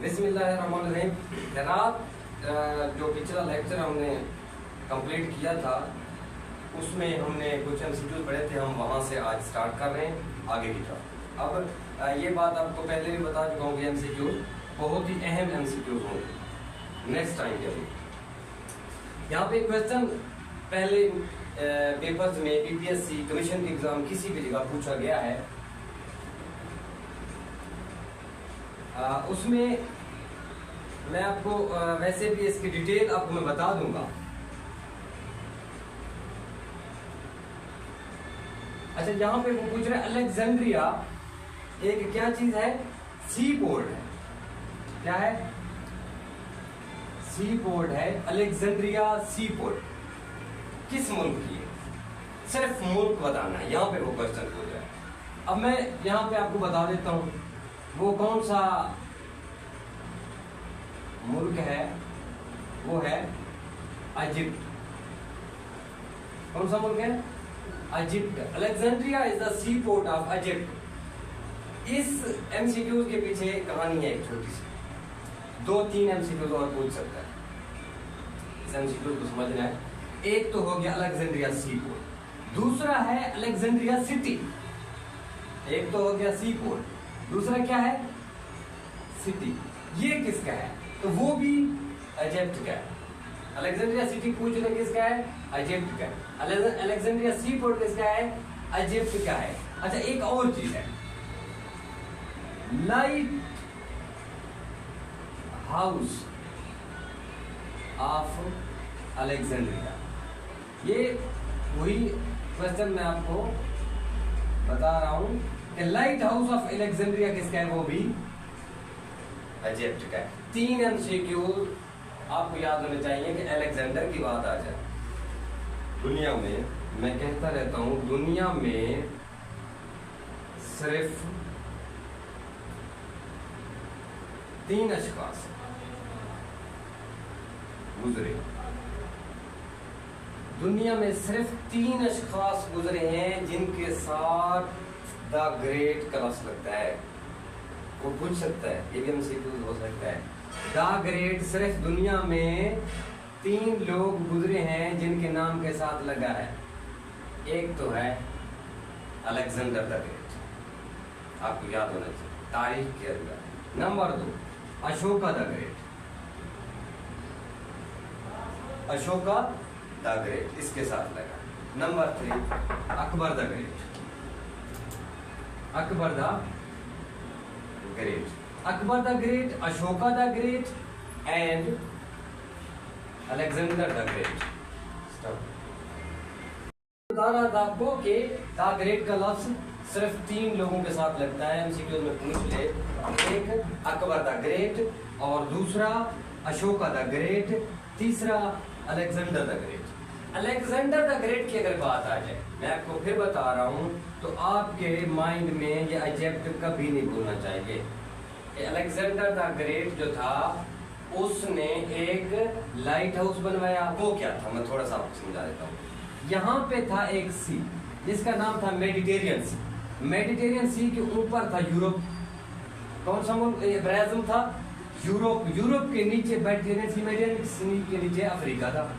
बिस्मिल्लाहिर्रहमानिर्रहीम। जनाब, जो पिछला लेक्चर हमने कंप्लीट किया था उसमें हमने कुछ एमसीक्यूज पढ़े थे, हम वहाँ से आज स्टार्ट कर रहे हैं आगे की तरफ। अब ये बात आपको पहले भी बता चुका हूँ कि एमसीक्यूज बहुत ही अहम एमसीक्यूज होंगे नेक्स्ट टाइम के लिए। यहाँ पे क्वेश्चन पहले पेपर्स में बीपीएससी कमीशन के एग्जाम किसी भी जगह पूछा गया है, उसमें मैं आपको वैसे भी इसकी डिटेल आपको मैं बता दूंगा। अच्छा, यहाँ पे वो पूछ रहे अलेक्जेंड्रिया एक क्या चीज है? सी पोर्ट है। क्या है? सी पोर्ट है। अलेक्जेंड्रिया सी पोर्ट किस मुल्क की है? सिर्फ मुल्क बताना है, यहाँ पे वो क्वेश्चन पूछ रहा है। अब मैं यहाँ पे आपको बता देता हूँ वो कौन सा मुल्क है। वो है इजिप्ट। कौन सा मुल्क है? Egypt. Alexandria is the sea port of Egypt. इस एमसीक्यू के पीछे कहानी है एक छोटी सी, 2-3 एमसीक्यू और पूछ सकता है। इस एमसीक्यू को समझना है। एक तो हो गया अलेक्जेंड्रिया सी पोर्ट, दूसरा है अलेक्जेंड्रिया सिटी। एक तो हो गया सी पोर्ट, दूसरा क्या है? सिटी। ये किसका है? तो वो भी इजिप्ट का है। अलेक्जेंड्रिया सिटी पूछ रहे किसका है? इजिप्ट का है। अलेक्जेंड्रिया सी पोर्ट किसका है? इजिप्ट का है। अच्छा, एक और चीज है, लाइट हाउस ऑफ अलेक्जेंड्रिया। ये वही क्वेश्चन मैं आपको बता रहा हूं कि लाइट हाउस ऑफ अलेक्जेंड्रिया किसका है? वो भी इजिप्ट का है। 3 एमसीक्यू आपको याद होने चाहिए कि अलेक्जेंडर की बात आ जाए। दुनिया में, मैं कहता रहता हूं, दुनिया में सिर्फ 3 अशखास गुजरे। दुनिया में सिर्फ 3 अशखास गुजरे हैं जिनके साथ द ग्रेट कलश लगता है। वो पूछ सकता है, ये भी एमसीक्यू हो सकता है। द ग्रेट, सिर्फ दुनिया में 3 लोग गुजरे हैं जिनके नाम के साथ लगा है। एक तो है अलेक्जेंडर द ग्रेट, आपको याद होना चाहिए तारीख के अंदर। Number 2 Ashoka the great. Ashoka the great इसके साथ लगा। Number 3 Akbar the great. Akbar the great. Akbar the great, Ashoka the great and Alexander the great. बता रहा था आपको कि द ग्रेट का लफ्ज सिर्फ 3 लोगों के साथ लगता है। एमसीक्यू में पूछ ले, एक अकबर द ग्रेट और दूसरा अशोका द ग्रेट, तीसरा Alexander the great. Alexander the great की अगर बात आ जाए, मैं आपको फिर बता रहा हूं, तो आपके माइंड में ये इजिप्ट कभी नहीं भूलना चाहिए। अलेक्जेंडर द ग्रेट जो था उसने एक लाइट हाउस बनवाया। वो क्या था, मैं थोड़ा सा आपको समझा देता हूँ। यहाँ पे था एक सी जिसका नाम था मेडिटेरियन सी। मेडिटेरियन सी के ऊपर था यूरोप। कौन सा मुल्क? ब्राजील था। यूरोप, यूरोप के नीचे मेडिटेरियन सी, मेडिटेरियन सी के नीचे अफ्रीका था।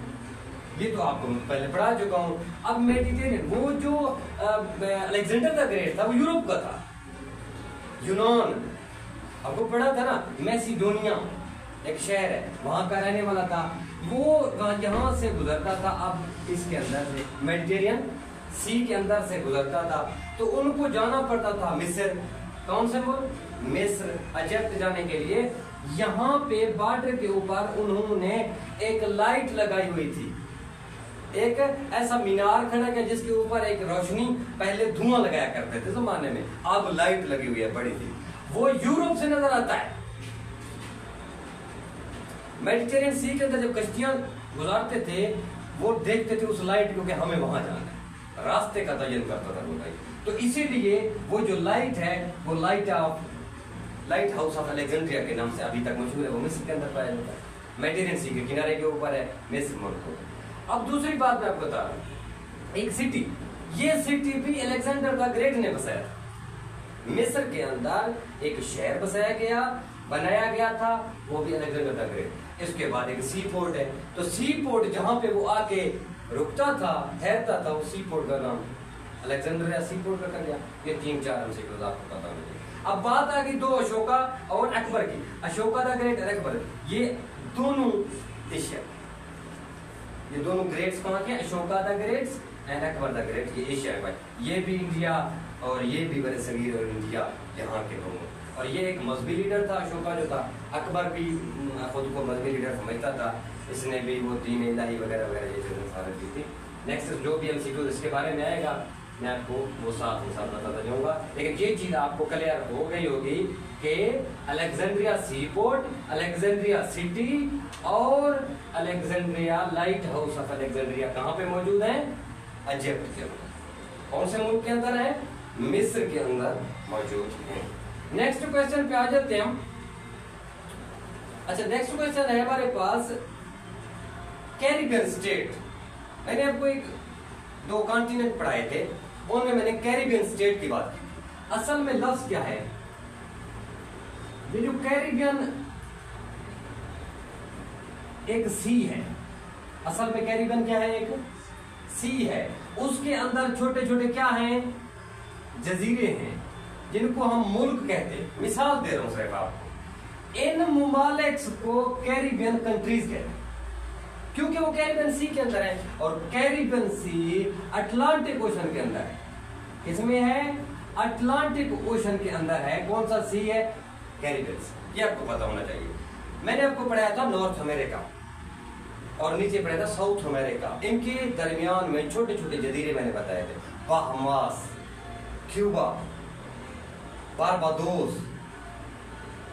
ये तो आपको पहले पढ़ा चुका हूं। अब मेडिटेरियन, वो जो अलेक्जेंडर द ग्रेट था वो यूरोप का था। यूनान आपको पढ़ा था ना, मैसिडोनिया एक शहर है, वहां का रहने वाला था। वो यहाँ से गुजरता था। अब इसके अंदर से मेडिटेरियन सी के अंदर से गुजरता था, तो उनको जाना पड़ता था मिस्र। कौन से मुल्क? मिस्र, इजिप्ट जाने के लिए। यहाँ पे बॉर्डर के ऊपर उन्होंने एक लाइट लगाई हुई थी। एक ऐसा मीनार खड़ा किया जिसके ऊपर एक रोशनी, पहले धुआं लगाया करते थे जमाने में, अब लाइट लगी हुई है बड़ी थी। वो यूरोप से नजर आता है। मेडिटेरियन सी के अंदर जब कश्तियां गुजारते थे वो देखते थे उस लाइट को कि हमें वहां जाना है, रास्ते का तयन करता था वो लाइट। तो इसीलिए वो जो लाइट है वो लाइट हाउस ऑफ अलेक्जेंड्रिया के नाम से अभी तक मशहूर है। वो मिस्र के अंदर पाया जाता है, मेडिटेरियन सी के किनारे के ऊपर है, मिस्र मुल्क को। अब दूसरी बात मैं आपको बता रहा हूं, एक सिटी, ये सिटी भी अलेक्जेंडर द ग्रेट ने बसाया था। मिस्र के अंदर एक शहर बनाया गया था, वो भी अलेक्जेंडर द ग्रेट। इसके बाद एक सी पोर्ट है, तो सी पोर्ट जहां पे वो आके रुकता था, ठहरता था, वो सी पोर्ट का नाम अलेक्जेंड्रिया सी पोर्ट रखा गया। ये 3-4 MCQ आपको पता होना चाहिए। अब बात आ गई 2 अशोका और अकबर की। अशोका द ग्रेट और अकबर, ये दोनों एशिया, ये दोनों ग्रेट्स कहाँ के? Ashoka the greats and Akbar the great, ये एशिया है भाई। ये भी इंडिया और ये भी बड़े सगीर और इंडिया यहाँ के दोनों। और ये एक मजहबी लीडर था अशोका जो था। अकबर भी खुद को मजहबी लीडर समझता था, इसने भी वो दीन इलाही वगैरह वगैरह ये चीजें सारी दी थी। नेक्स्ट जो भी MCQ इसके बारे में आएगा मैं आपको वो साथ बताता जाऊंगा। लेकिन ये चीज आपको क्लियर हो गई होगी कि अलेक्जेंड्रिया सी पोर्ट, अलेक्जेंड्रिया सिटी और Alexandria light house of Alexandria कहाँ पे मौजूद है? इजिप्ट के अंदर। कौन से मुल्क के अंदर है? मिस्र के अंदर मौजूद है। नेक्स्ट क्वेश्चन पे आ जाते हैं हम। अच्छा, नेक्स्ट क्वेश्चन है हमारे पास कैरिबियन स्टेट। मैंने आपको 2 कॉन्टिनेंट पढ़ाए थे, उनमें मैंने कैरिबियन स्टेट की बात की। असल में लफ्ज क्या है? ये जो कैरिबियन एक सी है, असल में कैरिबियन क्या है? एक सी है। उसके अंदर छोटे छोटे क्या हैं? जजीरे हैं, जिनको हम मुल्क कहते हैं। मिसाल दे रहा हूं सिर्फ आपको, इन मुमालिक्स को कैरिबियन कंट्रीज कहते हैं क्योंकि वो कैरिबियन सी के अंदर है। और कैरिबियन सी अटलांटिक ओशन के अंदर है। किसमें है? अटलांटिक ओशन के अंदर है। कौन सा सी है? कैरिबियन सी। ये आपको पता होना चाहिए। मैंने आपको पढ़ाया था नॉर्थ अमेरिका और नीचे पढ़ाया था साउथ अमेरिका। इनके दरमियान में छोटे छोटे जजीरे मैंने बताए थे, बाहमास, क्यूबा, बारबाडोस,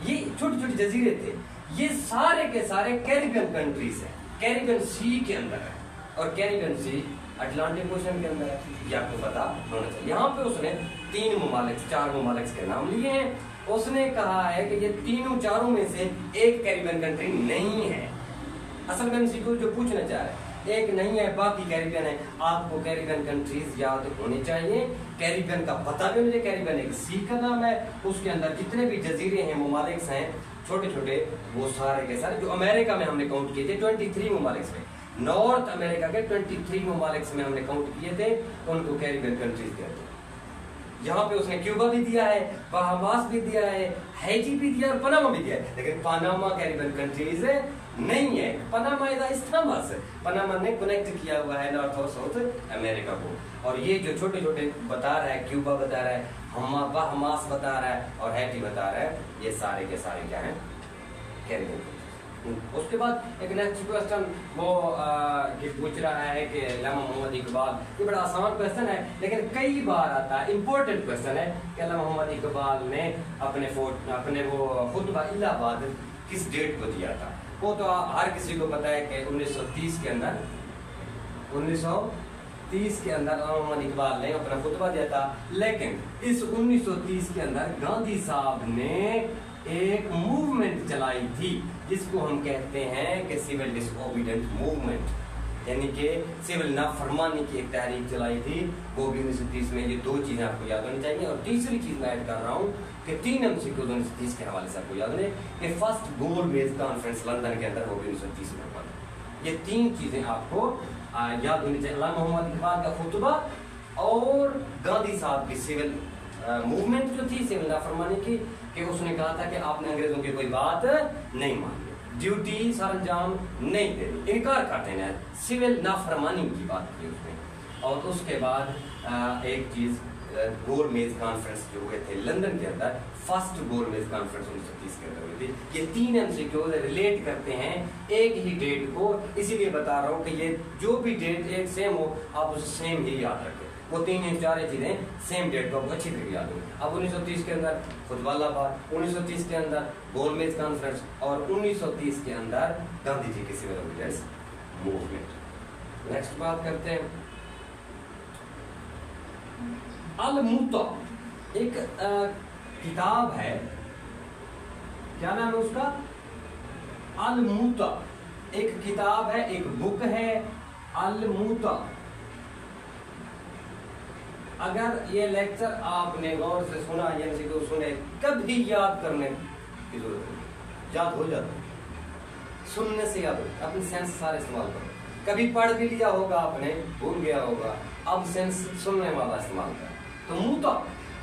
ये छोटे छोटे जजीरे थे। ये सारे के सारे कैरिबियन कंट्रीज हैं, कैरिबियन सी के अंदर है। और कैरिबियन सी अटलांटिक ओशन के अंदर है, ये आपको पता होना चाहिए। यहाँ पे उसने 4 ममालिक के नाम लिए हैं। उसने कहा है कि ये तीनों चारों में से एक कैरिबियन कंट्री नहीं है। असल में MCQ जो पूछना चाह रहे हैं, एक नहीं है, बाकी कैरिबियन है। आपको कैरिबियन कंट्रीज याद होनी चाहिए, कैरिबियन का पता भी मुझे। कैरिबियन एक सी का नाम है, उसके अंदर जितने भी जजीरे हैं, ममालिक्स हैं छोटे छोटे, वो सारे के सारे जो अमेरिका में हमने काउंट किए थे 23 ममालिक्स में, नॉर्थ अमेरिका के 23 ममालिक्स में हमने काउंट किए थे, उनको कैरिबियन कंट्रीज कहते हैं। यहाँ पे उसने क्यूबा भी दिया है, बहामास भी दिया है, हैती भी दिया और पनामा भी दिया है। लेकिन पनामा कैरिबियन कंट्रीज नहीं है। पनामा इस्तांबुल, पनामा ने कनेक्ट किया हुआ है नॉर्थ और साउथ अमेरिका को। और ये जो छोटे छोटे बता रहा है, क्यूबा बता रहा है, बहामास बता रहा है और हैती बता रहा है, ये सारे के सारे क्या है? कैरिबियन। उसके बाद एक नेक्स्ट क्वेश्चन वो पूछ रहा है कि अल्लामा मोहम्मद इकबाल, ये बड़ा आसान क्वेश्चन है लेकिन कई बार आता है, इंपॉर्टेंट क्वेश्चन है कि अल्लामा मोहम्मद इकबाल ने अपने वो खुतबा इलाहाबाद किस डेट को दिया था? वो तो हर किसी को पता है कि 1930 के अंदर मोहम्मद इकबाल ने अपना खुतबा दिया था। लेकिन इस 1930 के अंदर गांधी साहब ने एक मूवमेंट चलाई थी जिसको हम कहते हैं कि सिविल डिसओबीडिएंट मूवमेंट, यानी कि सिविल नाफरमानी की एक तहरीक चलाई थी, वो भी 1930 में। ये 2 चीजें आपको याद होनी चाहिए। और तीसरी चीज मैं ऐड कर रहा हूँ कि 3 MCQ 1930 के हवाले से आपको याद रहे कि first goal base conference London के अंदर वो भी 1930 में हुआ था। ये 3 चीजें आपको याद होनी चाहिए, अल्लामा मोहम्मद इकबाल का खुतबा और गांधी साहब की सिविल मूवमेंट जो थी सिविल नाफरमानी की, कि उसने कहा था कि आपने अंग्रेजों की कोई बात नहीं मानी, ड्यूटी सरंजाम नहीं देनी, इनकार कर देना, सिविल नाफरमानी की बात की उसने। और उसके बाद एक चीज गोल मेज कॉन्फ्रेंस जो हुए थे लंदन के अंदर, फर्स्ट गोल मेज कॉन्फ्रेंस 1930 के अंदर हुई थी। ये 3 MCQ रिलेट करते हैं एक ही डेट को, इसीलिए बता रहा हूँ कि ये जो भी डेट एक सेम हो आप उसे सेम ही याद रखें। वो 3-4 चीजें सेम डेट को अच्छी तरह याद हो। अब 1930 के अंदर खुतबा इलाहाबाद, 1930 के अंदर गोलमेज कॉन्फ्रेंस और 1930 के अंदर गांधी जी की सिविल ओबीडियंस मूवमेंट। नेक्स्ट बात करते हैं अल-मुता, एक किताब है, क्या नाम है उसका? अल-मुता एक किताब है, एक बुक है, अल-मुता। अगर ये लेक्चर आपने गौर से सुना या MCQ सुने, कभी याद करने की जरूरत नहीं, याद हो जाता, सुनने से याद हो, अपनी सेंस सारे इस्तेमाल करो। कभी पढ़ भी लिया होगा आपने, भूल गया होगा, अब सेंस सुनने वाला इस्तेमाल कर। तो मूता,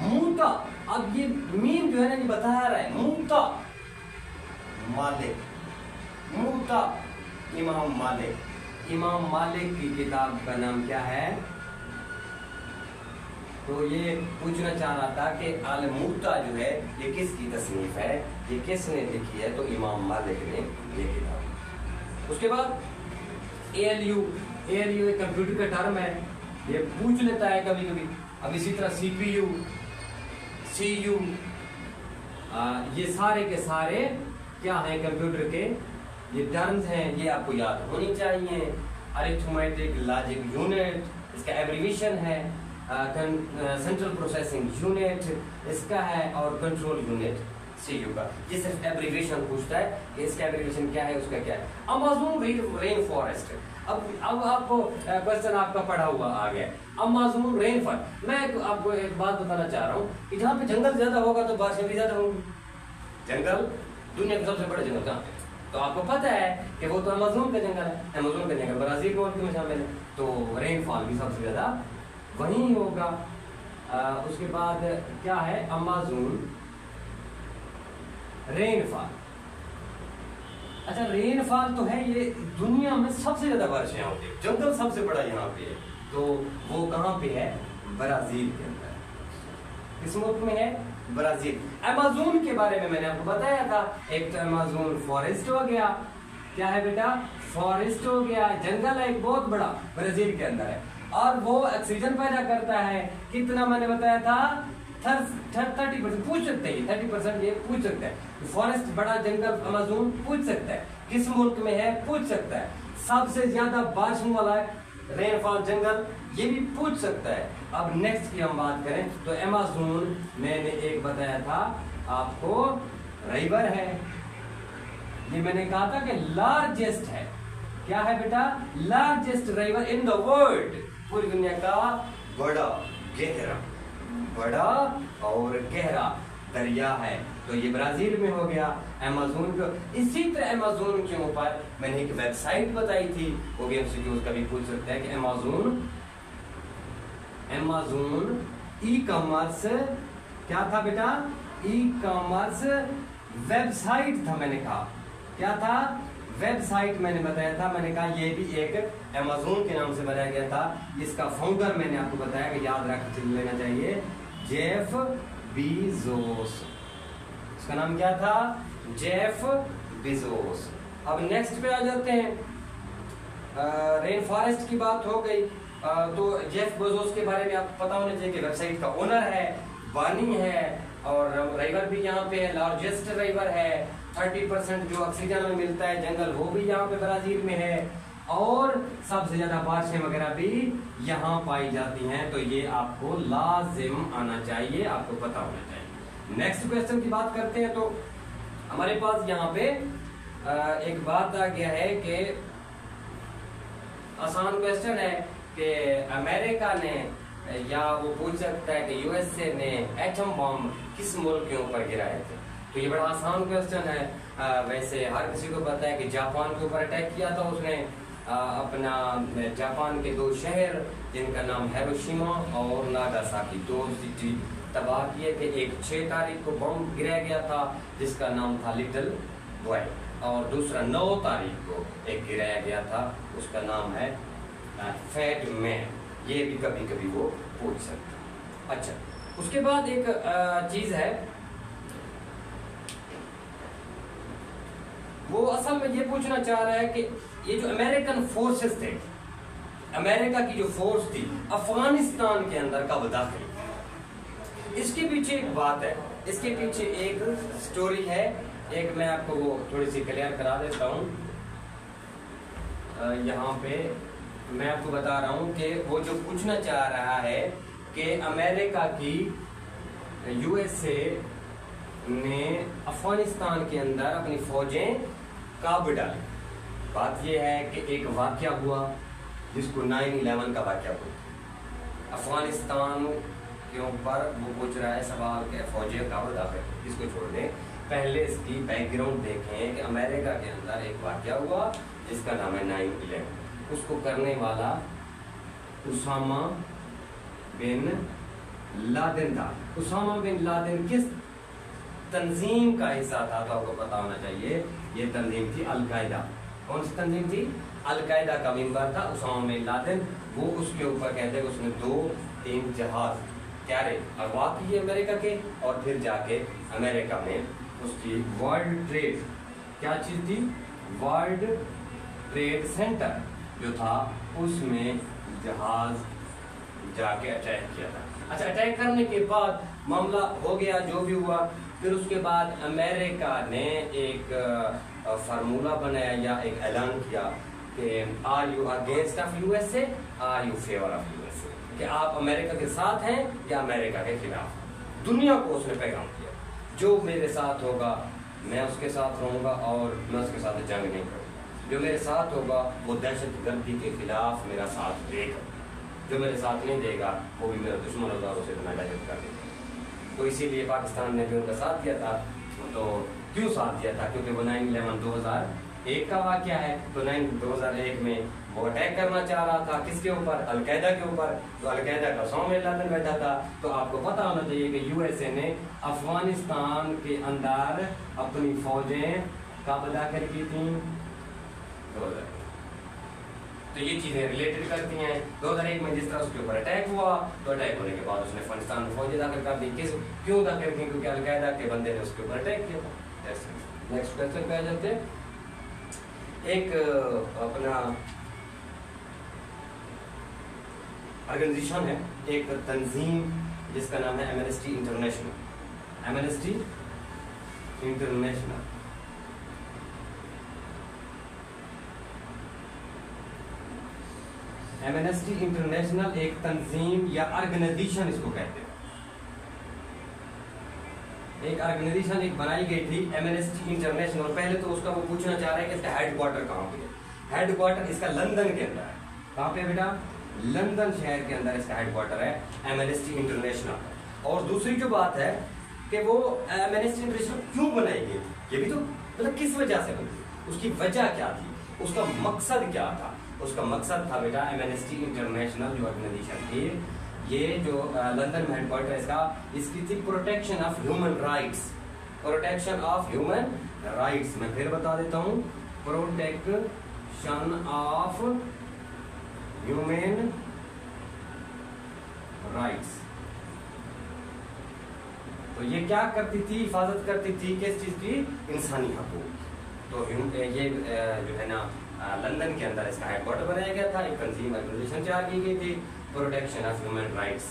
मूता, अब ये मीम जो है ना, ये बता रहा है मूता मालिक, मूता इमाम मालिक। इमाम मालिक की किताब का नाम क्या है? तो ये पूछना चाह रहा था कि अल मूता जो है ये किसकी तसनीफ है, ये किसने लिखी है? तो इमाम मालिक ने ये किताब। उसके बाद ALU एक कंप्यूटर का टर्म है, ये पूछ लेता है कभी कभी। अब इसी तरह CPU, CU, ये सारे के सारे क्या हैं कंप्यूटर के ये टर्म्स हैं, ये आपको याद होनी चाहिए। अरिथमेटिक लॉजिक यूनिट इसका एब्रीविएशन है, सेंट्रल प्रोसेसिंग यूनिट इसका है, और कंट्रोल यूनिट CU का। ये सिर्फ एब्रीविएशन पूछता है कि इसका एब्रीविएशन क्या है, उसका क्या है। अमेज़न रेन फॉरेस्ट, अब आपको क्वेश्चन आपका पढ़ा हुआ आ गया, अमेज़न रेन फॉरेस्ट। मैं आपको एक बात बताना चाह रहा हूँ कि जहाँ पे जंगल ज्यादा होगा तो बारिशें भी ज्यादा होंगी। जंगल दुनिया के सबसे बड़े जंगल कहाँ पे? तो आपको पता है कि वो तो अमेज़न का जंगल है, अमेज़न का जंगल ब्राजील मुल्क में शामिल है, तो रेनफॉल भी सबसे ज्यादा वहीं होगा। उसके बाद क्या है, अमेज़न रेनफॉल। अच्छा, रेनफॉल तो है, ये दुनिया में सबसे ज्यादा बारिशें होती है, जंगल सबसे बड़ा यहाँ पे है, तो वो कहाँ पे है? ब्राजील के अंदर। किस मुल्क में है? ब्राजील। अमेज़न के बारे में मैंने आपको बताया था, एक तो अमेज़न फॉरेस्ट हो गया, क्या है बेटा? फॉरेस्ट हो गया, जंगल है एक बहुत बड़ा, ब्राजील के अंदर है, और वो ऑक्सीजन पैदा करता है। कितना मैंने बताया था? 30%। पूछ सकते हैं 30%, ये पूछ सकते हैं। फॉरेस्ट बड़ा जंगल अमेज़न पूछ सकता है, किस मुल्क में है पूछ सकता है, सबसे ज्यादा बारिश वाला रेनफॉल जंगल ये भी पूछ सकता है। अब नेक्स्ट की हम बात करें तो अमेज़न मैंने एक बताया था आपको, रिवर है, ये मैंने कहा था कि लार्जेस्ट है। क्या है बेटा? Largest river in the world, पूरी दुनिया का बड़ा गहरा, बड़ा और गहरा दरिया है, तो ये ब्राजील में हो गया अमेज़न को। इसी तरह अमेज़न के ऊपर मैंने एक वेबसाइट बताई थी, वो भी MCQ कभी पूछ सकते हैं कि अमेज़न ई कॉमर्स क्या था बेटा? ई कॉमर्स वेबसाइट था, मैंने कहा क्या था? वेबसाइट मैंने बताया था, मैंने कहा ये भी एक अमेज़न के नाम से बनाया गया था। इसका फाउंडर मैंने आपको बताया कि याद रख लेना चाहिए, जेफ बीजोस। इसका नाम क्या था? Jeff Bezos. अब नेक्स्ट पे आ जाते हैं, रेन फॉरेस्ट की बात हो गई, तो जेफ बेजोस के बारे में आपको पता होना चाहिए कि वेबसाइट का ओनर है, बानी है, और रिवर भी यहाँ पे है, लार्जेस्ट रिवर है, 30% जो ऑक्सीजन में मिलता है जंगल वो भी यहाँ पे ब्राजील में है, और सबसे ज्यादा बारिशें वगैरह भी यहाँ पाई जाती हैं। तो ये आपको लाजिम आना चाहिए, आपको पता होना चाहिए। नेक्स्ट क्वेश्चन की बात करते हैं, तो हमारे पास यहाँ पे एक बात आ गया है कि आसान क्वेश्चन है कि अमेरिका ने, या वो पूछ सकता है कि USA ने एटम बम किस मुल्क के ऊपर गिराए थे? तो ये बड़ा आसान क्वेश्चन है। वैसे हर किसी को पता है कि जापान के ऊपर अटैक किया था उसने, अपना जापान के 2 शहर जिनका नाम हिरोशिमा और नागासाकी, 2 सिटी तबाह किए थे। एक 6 तारीख को बम गिराया गया था जिसका नाम था लिटिल बॉय, और दूसरा 9 तारीख को एक गिराया गया था, उसका नाम है फैट मैन। ये भी कभी कभी वो पूछ सकता है। अच्छा, उसके बाद एक चीज है, वो असल में ये पूछना चाह रहा है कि ये जो अमेरिकन फोर्सेस थे, अमेरिका की जो फोर्स थी अफगानिस्तान के अंदर कब दाखिल? इसके पीछे एक बात है, इसके पीछे एक स्टोरी है, एक मैं आपको वो थोड़ी सी क्लियर करा देता हूँ। यहाँ पे मैं आपको बता रहा हूँ कि वो जो पूछना चाह रहा है कि अमेरिका की USA ने अफगानिस्तान के अंदर अपनी फौजें कब डाली। बात यह है कि एक वाकया हुआ जिसको 9/11 का वाकया बोलते हैं। अफगानिस्तान के ऊपर वो पूछ रहा है सवाल के फौजियों का दाखिल, इसको छोड़ दें, पहले इसकी बैकग्राउंड देखें कि अमेरिका के अंदर एक वाक़या हुआ जिसका नाम है 9/11। उसको करने वाला उसामा बिन लादेन था। उसामा बिन लादेन किस तंजीम का हिस्सा था तो आपको पता होना चाहिए, ये तंजीम थी अलकायदा। कौन सी तंजीम थी? अलकायदा का मेंबर था उसामा बिन लादेन। वो उसके ऊपर कहते हैं उसने 2-3 जहाज क्यारे अगवा किए अमेरिका के, और फिर जाके अमेरिका में उसकी वर्ल्ड ट्रेड, क्या चीज थी, वर्ल्ड ट्रेड सेंटर जो था उसमें जहाज जाके अटैक किया था। अच्छा, अटैक करने के बाद मामला हो गया जो भी हुआ, फिर उसके बाद अमेरिका ने एक फार्मूला बनाया या एक ऐलान किया कि are you against of USA, are you favour of USA, कि आप अमेरिका के साथ हैं या अमेरिका के खिलाफ। दुनिया को उसने पैगाम किया, जो मेरे साथ होगा मैं उसके साथ रहूंगा और मैं उसके साथ जंग नहीं करूंगा। जो मेरे साथ होगा वो दहशतगर्दी के खिलाफ मेरा साथ देगा, जो मेरे साथ नहीं देगा वो भी मेरा दुश्मन होगा, उसे मैं दहशत कर देगा। तो इसीलिए पाकिस्तान ने भी उनका साथ दिया था। तो क्यों साथ दिया था? क्योंकि वो 9/11 2001 का वाक़या है। तो 2001 में वो अटैक करना चाह रहा था, किसके ऊपर? अलकायदा के ऊपर। तो अलकायदा का उसामा बिन लादेन बैठा था। तो आपको पता होना चाहिए कि यूएसए ने अफगानिस्तान के अंदर अपनी फौजें कब दाखिल की थी? 2001। तो ये चीजें रिलेटेड करती हैं। 2001 में जिस तरह उसके ऊपर अटैक हुआ, तो अटैक होने के बाद उसने अफगानिस्तान में फौजें दाखिल कर दी। क्यों दाखिल की? क्योंकि अलकायदा के बंदे ने उसके ऊपर अटैक किया था। नेक्स्ट क्वेश्चन पे आ जाते हैं। एक अपना ऑर्गेनाइजेशन है, एक तंजीम जिसका नाम है amnesty international. Amnesty international amnesty international एक तंजीम या ऑर्गेनाइजेशन इसको कहते हैं। एक ऑर्गेनाइजेशन एक बनाई गई थी एमनेस्टी इंटरनेशनल। पहले तो उसका वो पूछना चाह रहा है कि इसका हेडक्वार्टर कहाँ पे है। हेडक्वार्टर इसका लंदन के अंदर है। कहाँ पे बेटा? लंदन शहर के अंदर इसका हेडक्वार्टर है एमनेस्टी इंटरनेशनल। और दूसरी जो बात है कि वो एमनेस्टी इंटरनेशनल क्यों बनाई गई थी, ये भी तो मतलब किस वजह से बनी, उसकी वजह क्या थी, उसका मकसद क्या था? उसका मकसद था बेटा एमनेस्टी इंटरनेशनल जो ऑर्गेनाइजेशन थी, ये जो लंदन में हेडक्वार्टर इसका, इसकी थी protection of human rights. Protection of human rights, मैं फिर बता देता हूँ, प्रोटेक्शन ऑफ ह्यूमन राइट्स। तो ये क्या करती थी? हिफाजत करती थी किस चीज की? इंसानी हकूक। तो ये जो है ना लंदन के अंदर इसका हेडक्वार्टर बनाया गया था। एक तंजीम ऑर्गेनाइजेशन तैयार की गई थी प्रोटेक्शन ऑफ ह्यूमन राइट्स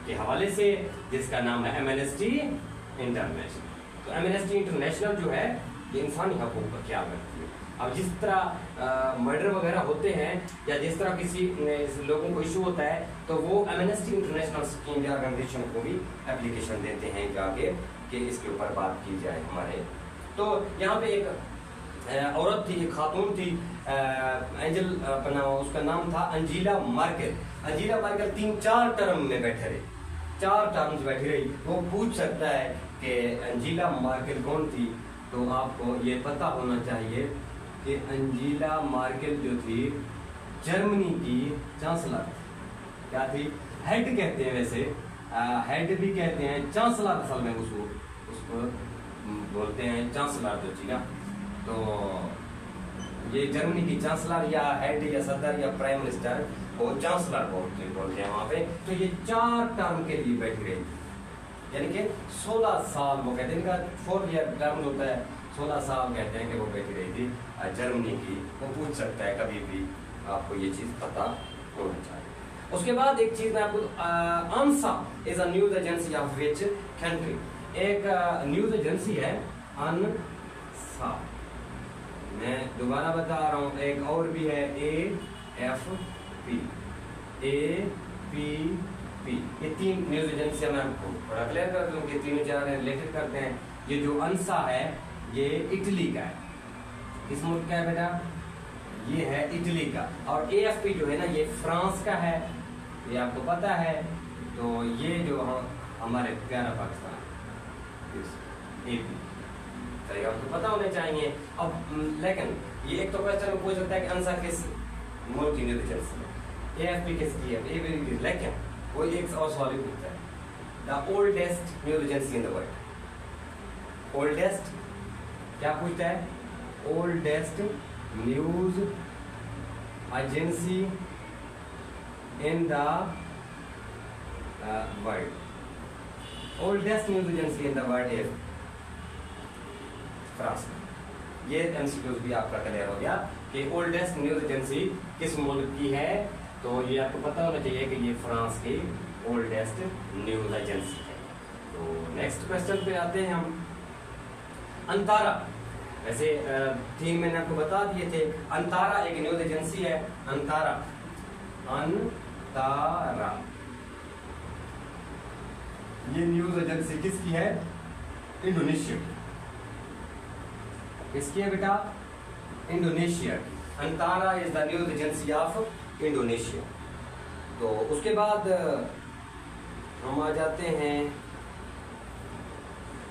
के हवाले से, जिसका नाम है एमनेस्टी इंटरनेशनल। तो एमनेस्टी इंटरनेशनल जो है ये इंसानी हकूक का ख्याल रखती है। अब जिस तरह मर्डर वगैरह होते हैं या जिस तरह किसी लोगों को इशू होता है, तो वो एमनेस्टी इंटरनेशनल स्कीम या ऑर्गेनाइजेशन को भी एप्लीकेशन देते हैं जाके कि इसके ऊपर बात की जाए हमारे। तो यहाँ पे एक औरत थी, एक खातून थी, एंजल अपना उसका नाम था Angela Merkel. Angela Merkel 3-4 term में बैठे रही, 4 टर्म्स बैठी रही। वो पूछ सकता है कि अंजीला मार्केल कौन थी, तो आपको ये पता होना चाहिए कि अंजीला मार्केल जो थी जर्मनी की चांसलर। क्या थी? हेड कहते हैं वैसे, हेड भी कहते हैं, चांसलर असल में उसको बोलते हैं, चांसलर जो थी ना। तो ये जर्मनी की चांसलर या हेड या सदर या प्राइम मिनिस्टर वो चांसलर बोलते हैं वहां पे। तो ये 4 टर्म के लिए बैठ गई, यानी कि 16 साल वो कहते हैं, इनका 4 ईयर टर्म होता है, 16 साल कहते हैं कि वो बैठी रही थी जर्मनी की। वो पूछ सकता है कभी भी, आपको ये चीज पता होना चाहिए। उसके बाद एक चीज मैं आपको, ANSA is a news agency of which country. एक न्यूज एजेंसी है ANSA, मैं दोबारा बता रहा हूँ, एक और भी है AFP, APP। ये 3 न्यूज एजेंसियां मैं आपको थोड़ा क्लियर कर दूं कि तीनों चार रिलेटेड करते हैं। ये जो ANSA है ये इटली का है। किस मुल्क का है बेटा? ये है इटली का। और AFP जो है ना ये फ्रांस का है। ये आपको पता है। तो ये जो हमारे प्यारा पाकिस्तान AP, तो ये आपको पता होने चाहिए। अब लेकिन ये एक तो क्वेश्चन पूछ सकता है कि आंसर किस मुल्क की न्यूज़ एजेंसी है, AFP किसकी है, लेकिन वो एक और सवाल ही पूछता है, the oldest news agency in the world. Oldest क्या पूछता है, oldest news agency in the world. Oldest news agency in the world is France. ये एमसीक्यूज भी आपका क्लियर हो गया कि ओल्डेस्ट न्यूज़ एजेंसी किस मुल्क की है। तो ये आपको पता होना चाहिए कि ये फ्रांस की ओल्डेस्ट न्यूज़ एजेंसी है। तो नेक्स्ट क्वेश्चन पे आते हैं हम। अंतारा, वैसे 3 मैंने आपको बता दिए थे। अंतारा एक न्यूज़ एजेंसी है। अंतारा, अंतारा ये न्यूज़ एजेंसी किसकी है, इंडोनेशिया। किसकी है बेटा, Indonesia. Antara is the news agency of Indonesia. तो उसके बाद हम आ जाते हैं,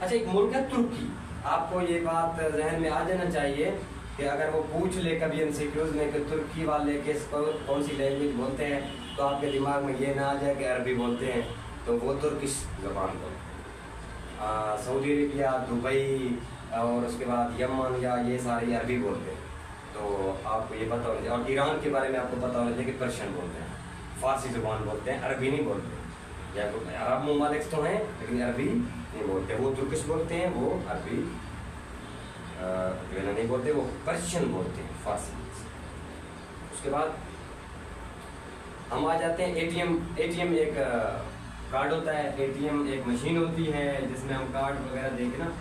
अच्छा एक मुल्क है तुर्की। आपको ये बात जहन में आ जाना चाहिए कि अगर वो पूछ ले कभी एमसीक्यूज में कि तुर्की वाले किस कौन सी लैंग्वेज बोलते हैं, तो आपके दिमाग में ये ना आ जाए कि अरबी बोलते हैं, तो वो तुर्किश ज़बान बोलते। सऊदी अरेबिया, दुबई और उसके बाद यमन या ये सारे अरबी बोलते हैं। तो आपको ये पता होना चाहिए। और ईरान के बारे में आपको पता होना चाहिए कि पर्शियन बोलते हैं, फारसी ज़बान बोलते हैं, अरबी नहीं बोलते। या तो अरब ममालिक तो हैं लेकिन अरबी नहीं बोलते। वो तुर्किश बोलते हैं, वो अरबी जो है ना नहीं बोलते, वो पर्शियन बोलते हैं, फारसी। उसके बाद हम आ जाते हैं एटीएम। एटीएम एक कार्ड होता है, एटीएम एक मशीन होती है जिसमें हम कार्ड वगैरह देके ना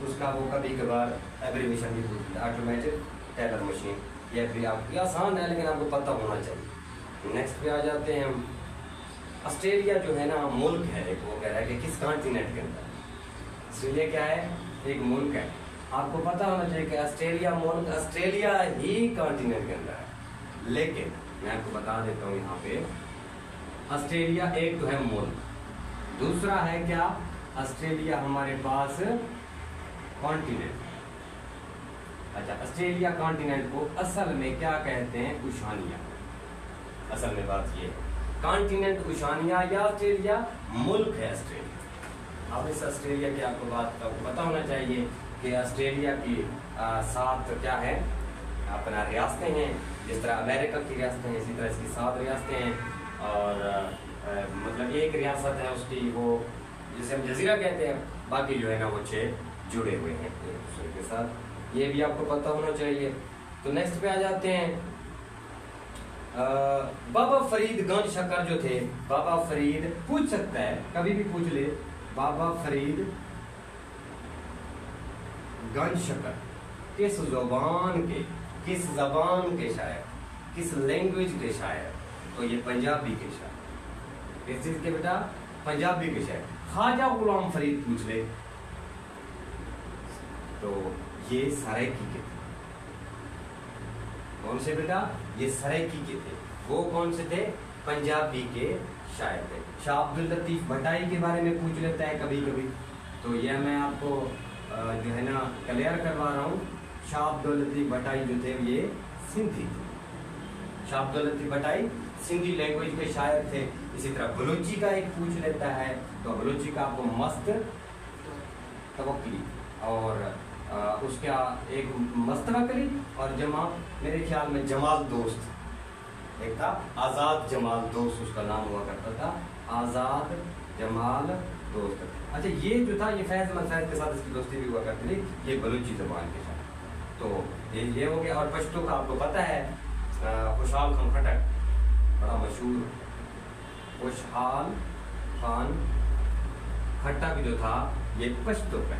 उसका वो कभी कभार एब्रीविएशन भी पूछते हैं, ऑटोमेटिक टेलर मशीन। ये भी आप आसान है लेकिन आपको पता होना चाहिए। नेक्स्ट पे आ जाते हैं हम। ऑस्ट्रेलिया जो है ना मुल्क है एक, वो कह रहा है कि किस कॉन्टिनेंट के अंदर। ऑस्ट्रेलिया क्या है, एक मुल्क है। आपको पता होना चाहिए कि ऑस्ट्रेलिया मुल्क, ऑस्ट्रेलिया ही कॉन्टिनेंट के अंदर है। लेकिन मैं आपको बता देता हूँ यहाँ पे, ऑस्ट्रेलिया एक तो है मुल्क, दूसरा है क्या, ऑस्ट्रेलिया हमारे पास कॉन्टिनेंट। अच्छा, ऑस्ट्रेलिया कॉन्टिनेंट को असल में क्या कहते हैं, ओशिनिया। असल में बात ये है, कॉन्टिनेंट ओशिनिया या ऑस्ट्रेलिया मुल्क है ऑस्ट्रेलिया। अब इस ऑस्ट्रेलिया की आपको बात पता होना चाहिए कि ऑस्ट्रेलिया की 7 क्या है अपना रियासतें हैं। जिस तरह अमेरिका की रियासतें हैं, इसी तरह इसकी 7 रियासतें हैं। और मतलब एक रियासत है उसकी, वो जिसे हम जजीरा कहते हैं, बाकी जो है ना वो 6 जुड़े हुए हैं एक दूसरे के साथ। ये भी आपको पता होना चाहिए। तो नेक्स्ट पे आ जाते हैं। बाबा फरीद गंज शक्कर जो थे, बाबा फरीद पूछ सकता है, कभी भी पूछ ले, बाबा फरीद गंज शक्कर किस जबान के शायर, किस लैंग्वेज के शायर। तो ये पंजाबी के शायर। किस चीज के बेटा, पंजाबी के शायर। ख्वाजा गुलाम फरीद पूछ ले तो ये सराइकी के थे। कौन से बेटा, ये सराइकी के थे। वो कौन से थे, पंजाबी के शायर थे। शाह अब्दुल लतीफ भट्टाई के बारे में पूछ लेता है कभी कभी, तो यह मैं आपको जो है ना क्लियर करवा रहा हूँ। शाह अब्दुल लतीफ भट्टाई जो थे ये सिंधी थे। शाह अब्दुल लतीफ भट्टाई सिंधी लैंग्वेज के शायर थे। इसी तरह बलोची का एक पूछ लेता है, तो बलोची का आपको मस्त तवक्ली और उसका एक मस्तवकली और जमा, मेरे ख्याल में जमाल दोस्त एक था, आज़ाद जमाल दोस्त उसका नाम हुआ करता था, आज़ाद जमाल दोस्त। अच्छा, ये जो था ये फैज़ अहमद फैज़ के साथ इसकी दोस्ती भी हुआ करती थी, ये बलूची ज़बान के साथ। तो ये हो गया। और पश्तो का आपको पता है, खुशहाल खान खट्टक बड़ा मशहूर, खुशहाल खान खट्टक जो था ये पश्तो का,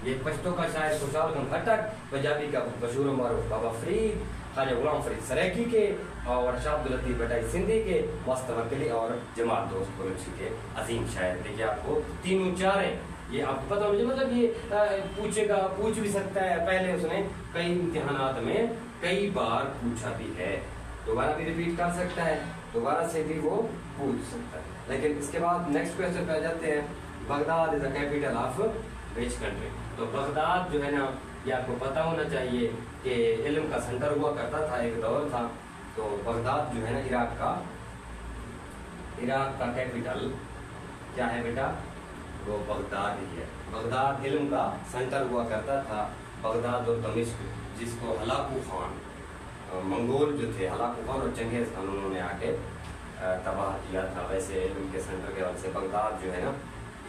ये पश्तो का शायर खुशहाल खान खट्टक, पंजाबी का मशहूर मारूफ बाबा फरीद, ख्वाजा गुलाम फरीद सराइकी के, और शाह अब्दुल लतीफ भट्टाई सिंधी के, मस्तवकली और जमाल दोस्त बलोची के अजीम शायर। देखिए आपको 3 हैं, ये आपको पता मुझे, मतलब ये पूछ भी सकता है। पहले उसने कई इम्तिहानात में कई बार पूछा भी है। दोबारा भी रिपीट कर सकता है, दोबारा से भी वो पूछ सकता है। लेकिन इसके बाद नेक्स्ट क्वेश्चन पे आ जाते हैं, Baghdad is the capital of which country. तो बगदाद जो है ना, ये आपको पता होना चाहिए कि इल्म का सेंटर हुआ करता था, एक दौर था। तो बगदाद जो है ना इराक का कैपिटल क्या है बेटा, वो बगदाद ही है। बगदाद इल्म का सेंटर हुआ करता था। बगदाद और दमिश्क, जिसको हलाकू खान, मंगोल जो थे हलाकू खान और चंगेज खान, उन्होंने आके तबाह किया था। वैसे इल्म के सेंटर के वजह से बगदाद जो है ना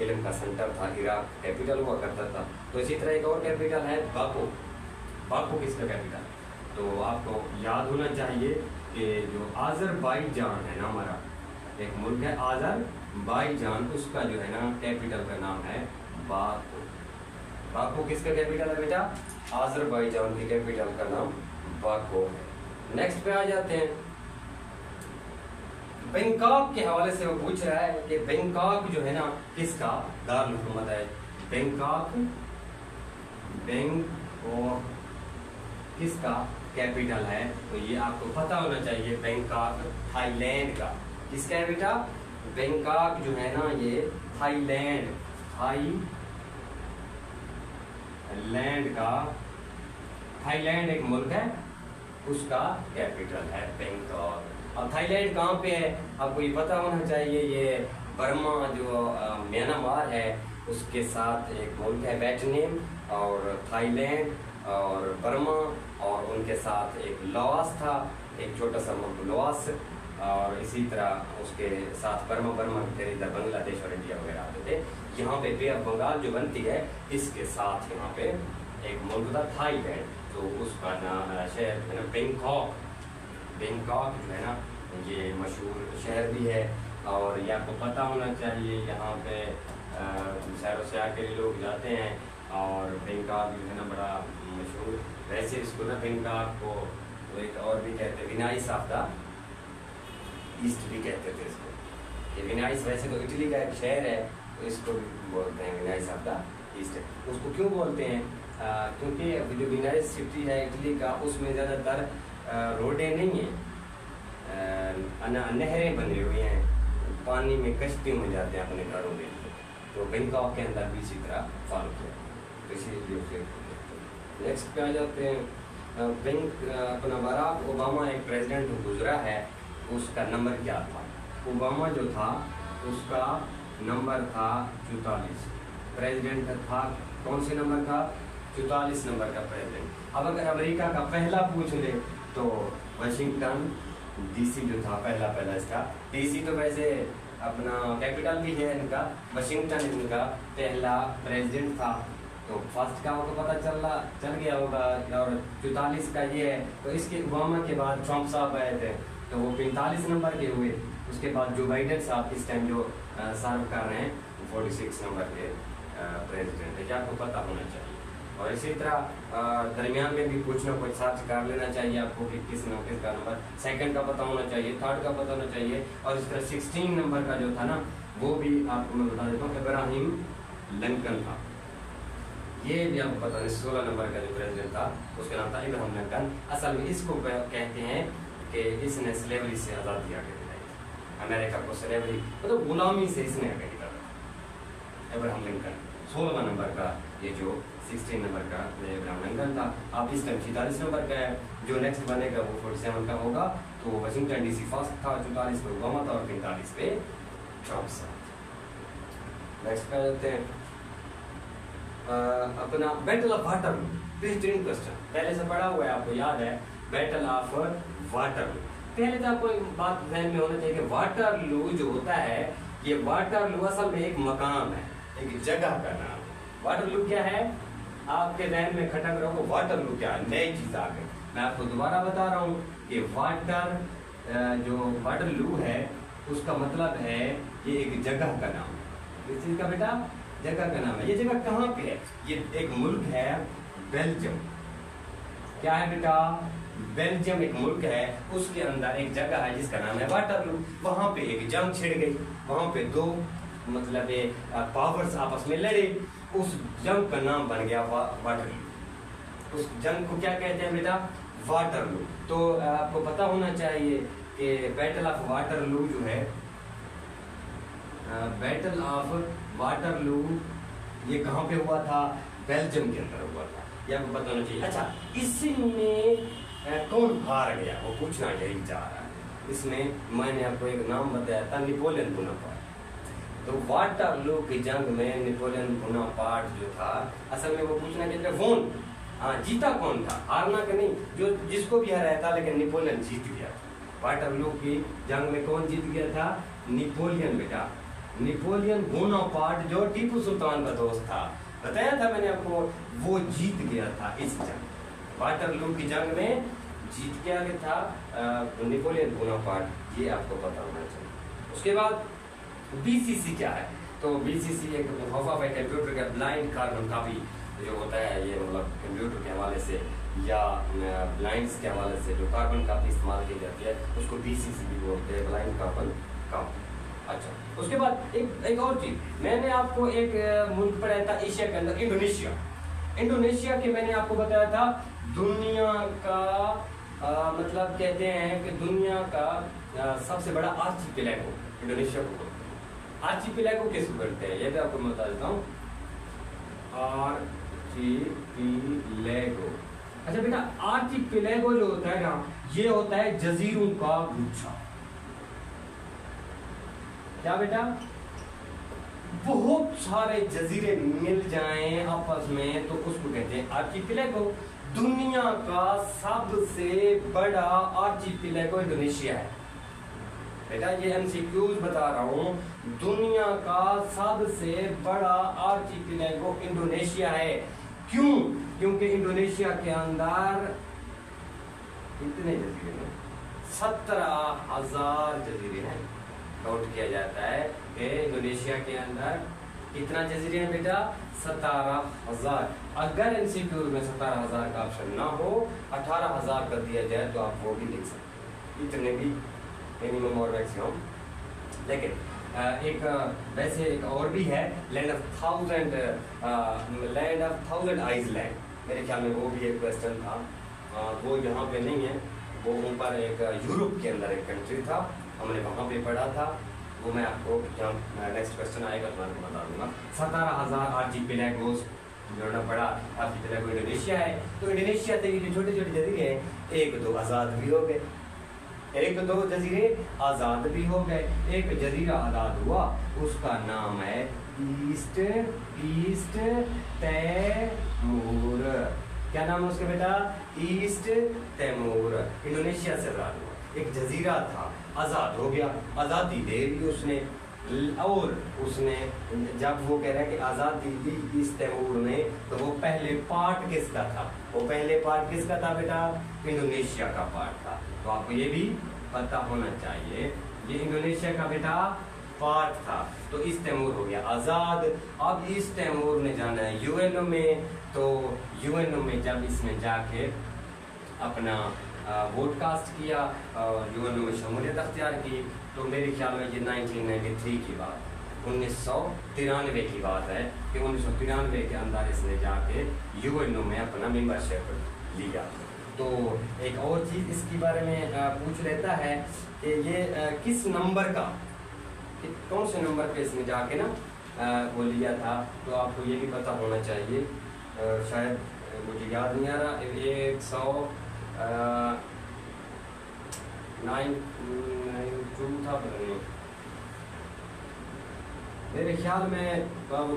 इल्म का सेंटर था, इराक कैपिटल हुआ करता था। तो इसी तरह एक और कैपिटल है बाकू। बाकू किसका कैपिटल? तो आपको याद होना चाहिए कि जो आज़रबाईजान है ना, हमारा एक मुल्क है आज़रबाईजान, उसका जो है ना कैपिटल का नाम है बाकू। बाकू किसका कैपिटल है बेटा? आज़रबाईजान की कैपिटल का नाम बाकू है। नेक्स्ट पे आ जाते हैं, बैंकॉक के हवाले से वो पूछ रहा है कि बैंकॉक जो है ना किसका दारुल हुकूमत है? बैंकॉक किसका कैपिटल है? तो ये आपको पता होना चाहिए, बैंकॉक थाईलैंड का। किसका है बेटा? बैंकॉक जो है ना ये थाईलैंड का, थाईलैंड एक मुल्क है, उसका कैपिटल है बैंकॉक। अब थाईलैंड कहाँ पे है आपको ये पता होना चाहिए। ये बर्मा जो म्यांमार है उसके साथ एक मुल्क है वियतनाम, और थाईलैंड और बर्मा, और उनके साथ एक लाओस था, एक छोटा सा मुल्क लाओस, और इसी तरह उसके साथ बर्मा के इधर बांग्लादेश और इंडिया वगैरह आते थे। यहाँ पे बे ऑफ बंगाल जो बनती है, इसके साथ यहाँ पे एक मुल्क था थाईलैंड, तो उसका नाम शहर है ना बैंकॉक। बैंकॉक जो है ना ये मशहूर शहर भी है, और ये आपको पता होना चाहिए। यहाँ पे सैर व सयाह के लिए लोग जाते हैं, और बैंकॉक जो है ना बड़ा मशहूर। वैसे इसको ना बैंकॉक को एक और भी कहते हैं, विनाइस ऑफ द ईस्ट भी कहते थे इसको। ये विनाइस वैसे तो इटली का एक शहर है, तो इसको भी बोलते हैं विनाइस ऑफ द ईस्ट। उसको क्यों बोलते हैं? क्योंकि जो विनाइस सिटी है इटली का, उसमें ज़्यादातर रोडें नहीं हैं, नहरें बनी हुई हैं, पानी में कश्ती में जाते हैं अपने घरों में। तो बैंकॉक के अंदर भी इसी तरह फॉलो किया, तो इसीलिए फिर नेक्स्ट पे आ जाते हैं। अपना बराक ओबामा एक प्रेसिडेंट गुजरा है, उसका नंबर क्या था? ओबामा जो था उसका नंबर था 44, प्रेसिडेंट था कौन से नंबर का? 44 नंबर का प्रेसिडेंट। अब अगर अमेरिका का पहला पूछ ले तो वाशिंगटन डीसी जो था पहला इसका, डीसी तो वैसे अपना कैपिटल भी है इनका, वाशिंगटन इनका पहला प्रेसिडेंट था। तो फर्स्ट का आपको पता चल गया होगा, और 44 का ये है। तो इसके ओबामा के बाद ट्रम्प साहब आए थे, तो वो 45 नंबर के हुए। उसके बाद जो बाइडेन साहब इस टाइम जो सर्व कर रहे हैं 46 नंबर के प्रेसिडेंट है, क्या आपको पता होना चाहिए। और इसी तरह दरमियान में भी कुछ ना कुछ सर्च कर लेना चाहिए आपको कि किस का नंबर, सेकंड का पता होना चाहिए, थर्ड का पता होना चाहिए। और इस तरह 16 नंबर का जो था ना, वो भी आपको मैं बता देता हूँ, इब्राहिम लिंकन था। ये भी आपको पता है, 16 नंबर का जो प्रेसिडेंट था उसका नाम था इब्राहिम लिंकन। असल में इसको कहते हैं कि इसने स्लेवरी से आज़ादी आके दिलाई, अमेरिका को स्लेवरी मतलब गुलामी से इसने आगे दिलाया। इब्राहिम लिंकन 16 नंबर का, ये जो 16 नंबर का इब्राहिम लिंकन था। अब इस टाइम 46 नंबर का है, जो नेक्स्ट बनेगा वो 47 का होगा। तो वाशिंगटन डीसी फर्स्ट था, 44 पे ओबामा था और 45 पे ट्रम्प साहब। नेक्स्ट पे आते हैं अपना बैटल ऑफ वाटरलू। बेहतरीन क्वेश्चन, पहले से पढ़ा हुआ है, आपको याद है बैटल ऑफ वाटरलू। पहले तो आपको एक बात ध्यान में होना चाहिए कि वाटरलू जो होता है, ये वाटरलू असल में एक मकाम है, एक जगह का नाम है। वाटरलू क्या है आपके ध्यान में खटक रहा हो, वाटरलू क्या है, नई चीज आ गई। मैं आपको दोबारा बता रहा हूँ कि जो वाटरलू है उसका मतलब है ये एक जगह का नाम है। इस चीज का बेटा जगह का नाम है। ये जगह कहाँ पे है? ये एक मुल्क है बेल्जियम। क्या है बेटा? बेल्जियम एक मुल्क है, उसके अंदर एक जगह है जिसका नाम है वाटरलू। वहां पे एक जंग छिड़ गई, वहां पे दो मतलब पावर्स आपस में लड़े, उस जंग का नाम बन गया वाटरलू। उस जंग को क्या कहते हैं बेटा? वाटरलू। तो आपको पता होना चाहिए कि बैटल ऑफ वाटरलू जो है, बैटल ऑफ वाटरलू ये कहाँ पे हुआ था? बेल्जियम के अंदर हुआ था, ये आपको पता होना चाहिए। अच्छा, इसमें कौन हार गया वो पूछना यही चाह रहा है। इसमें मैंने आपको एक नाम बताया था, नेपोलियन बोनापार्ट। तो वाटरलू की जंग में नेपोलियन बोनापार्ट जो था, असल में वो पूछना चाहते कौन, हाँ जीता कौन था, हारना का नहीं, जो जिसको भी हराया था, लेकिन नेपोलियन जीत गया था। वाटरलू की जंग में कौन जीत गया था? नेपोलियन बेटा, नेपोलियन बोनापार्ट जो टीपू सुल्तान का दोस्त था, बताया था मैंने आपको, वो जीत गया था इस जंग। वाटरलू की जंग में जीत गया था नेपोलियन बोनापार्ट, ये आपको पता होना चाहिए। उसके बाद बीसीसी क्या है? तो बीसीसी एक कंप्यूटर का ब्लाइंड कार्बन कॉपी जो होता है, ये मतलब कंप्यूटर के हवाले से या ब्लाइंड्स के हवाले से जो कार्बन कॉपी इस्तेमाल की जाती है, उसको बीसीसी भी बोलते हैं, ब्लाइंड कार्बन कॉपी। अच्छा, उसके बाद एक और चीज, मैंने आपको एक मुल्क पढ़ाया था एशिया के अंदर, इंडोनेशिया। इंडोनेशिया के मैंने आपको बताया था दुनिया का मतलब कहते हैं कि दुनिया का सबसे बड़ा आर्चिपेलागो इंडोनेशिया को बोलते हैं। आर्चिपेलागो किसको बोलते हैं ये भी आपको बता देता हूँ, आर्चिपेलागो। अच्छा बेटा, आर्चिपेलागो जो होता है ना, ये होता है जजीरों का गुच्छा। क्या बेटा? बहुत सारे जजीरे मिल जाएं आपस में तो उसको कहते हैं आर्चिपेलागो। दुनिया का सबसे बड़ा आर्चिपेलागो इंडोनेशिया है बेटा, ये एमसीक्यूज बता रहा हूं। दुनिया का सबसे बड़ा आर्चिपेलागो इंडोनेशिया है। क्यों? क्योंकि इंडोनेशिया के अंदर कितने जजीरे हैं? 17,000 जजीरे हैं। काउंट किया जाता है कि इंडोनेशिया के अंदर कितना जजीरे हैं बेटा? 17,000। अगर एमसीक्यू में 17,000 का ऑप्शन ना हो, 18,000 कर दिया जाए तो आप वो भी लिख सकते, इतने भी मिनिमम और मैक्सिमम। लेकिन एक वैसे एक और भी है, लैंड ऑफ थाउजेंड आइसलैंड, मेरे ख्याल में वो भी एक क्वेश्चन था। वो यहाँ पे नहीं है, वो ऊपर एक यूरोप के अंदर एक कंट्री था, हमने वहाँ पे पढ़ा था, वो मैं आपको जब नेक्स्ट क्वेश्चन आएगा तो मैं आपको बता दूंगा। 17,000 आर्चिपेलागोस जो ना बड़ा आर्चिपेलागो इंडोनेशिया है। तो इंडोनेशिया से जो छोटे छोटे जजीरे हैं, एक दो आज़ाद भी हो गए, एक दो जजीरे आज़ाद भी हो गए। एक जजीरा आज़ाद हुआ, उसका नाम है ईस्ट तैमूर। क्या नाम है उसका बेटा? ईस्ट तैमूर। इंडोनेशिया से आज़ाद हुआ, एक जजीरा था, आज़ाद हो गया, आज़ादी दे दी उसने। और उसने जब वो कह रहा है कि आज़ादी दी इस तैमूर ने, तो वो पहले पार्ट किसका था? वो पहले पार्ट किसका था बेटा? इंडोनेशिया का पार्ट था। तो आपको ये भी पता होना चाहिए, ये इंडोनेशिया का बेटा पार्ट था। तो इस तैमूर हो गया आज़ाद। अब इस तैमूर ने जाना है यूएनओ में। तो यूएनओ में जब इसने जाके अपना वोट कास्ट किया, यूएनओ में शमूलियत अख्तियार की, तो मेरे ख्याल में ये 1993 की बात, 1993 की बात है कि 1993 के अंदर इसने जाके यूएनओ में अपना मेंबरशिप लिया। तो एक और चीज़ इसके बारे में पूछ लेता है कि ये किस नंबर का, कौन से नंबर पे इसने जाके ना वो लिया था। तो आपको ये भी पता होना चाहिए, शायद मुझे याद नहीं आ रहा, 192 था, मेरे ख्याल में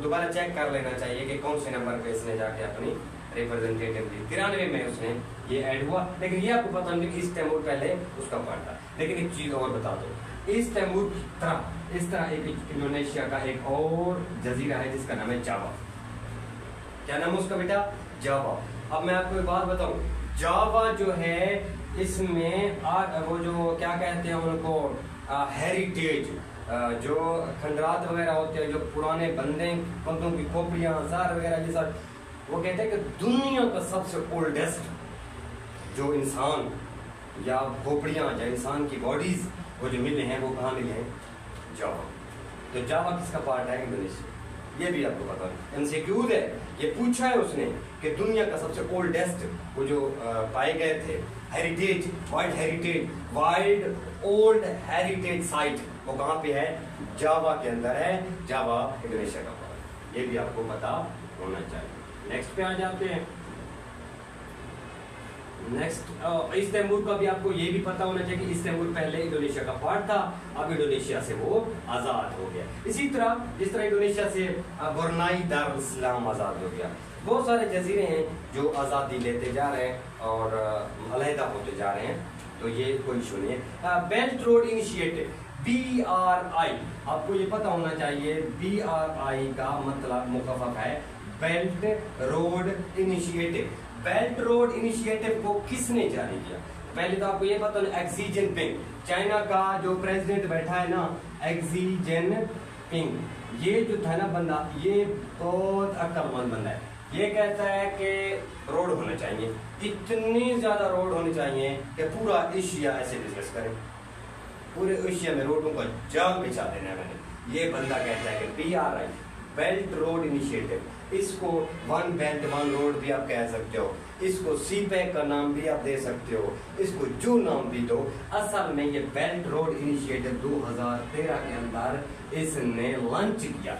दोबारा चेक कर लेना चाहिए कि कौन से नंबर पे इसने जाके अपनी रिप्रेजेंटेटिव ली। 93 में उसने ये ऐड हुआ। लेकिन ये आपको पता नहीं कि इस तैमूर पहले उसका पार्ट था। लेकिन एक चीज़ और बता दो, इस तैमूर की तरह इस तरह एक इंडोनेशिया का एक और जजीरा है जिसका नाम है जावा। क्या नाम है उसका बेटा? जावा। अब मैं आपको एक बात बताऊं, जावा जो है इसमें वो जो क्या कहते हैं उनको, हेरिटेज, जो खंडरात वगैरह होते हैं, जो पुराने बंदों की खोपड़ियाँ, सार वगैरह, ये सब वो कहते हैं कि दुनिया का सबसे ओल्डेस्ट जो इंसान या खोपड़ियाँ या इंसान की बॉडीज वो जो मिले हैं, वो कहाँ मिले हैं? जावा। तो जावा किसका पार्ट है? इंडोनेशिया। ये भी आपको पता है। एमसीक्यूज है, ये पूछा है उसने कि दुनिया का सबसे ओल्डेस्ट वो जो पाए गए थे heritage wild old heritage site, वो कहाँ पे है? जावा के अंदर है, जावा इंडोनेशिया का पार्ट। ये भी आपको पता होना चाहिए। नेक्स्ट पे आ जाते हैं। नेक्स्ट इस्तांबुल का भी आपको ये भी पता होना चाहिए कि इस्तांबुल पहले इंडोनेशिया का पार्ट था, अब इंडोनेशिया से वो आजाद हो गया। इसी तरह जिस तरह इंडोनेशिया से ब्रुनाई दारुल इस्लाम आजाद हो गया, बहुत सारे जजीरे हैं जो आज़ादी लेते जा रहे हैं और अलहदा होते जा रहे हैं, तो ये कोई इशू नहीं है। बेल्ट रोड इनिशिएटिव BRI, आपको ये पता होना चाहिए BRI का मतलब मुखफ़फ़ है belt road initiative. Belt road initiative को किसने जारी किया? पहले तो आपको ये पता है एक्सी जिनपिंग, चाइना का जो प्रेसिडेंट बैठा है ना एक्सी जिनपिंग, ये जो था ना बंदा, ये बहुत अक्लमंद बंदा है। ये कहता है कि रोड होने चाहिए, इतनी ज्यादा रोड होने चाहिए कि पूरा एशिया ऐसे बिजनेस करे, पूरे एशिया में रोडों का जाल बिछा देना है मैंने। ये बंदा कहता है कि BRI बेल्ट रोड इनिशिएटिव, इसको वन बेल्ट वन रोड भी आप कह सकते हो, इसको CPEC का नाम भी आप दे सकते हो, इसको जो नाम भी दो। असल में ये बेल्ट रोड इनिशिएटिव 2013 के अंदर इसने लॉन्च किया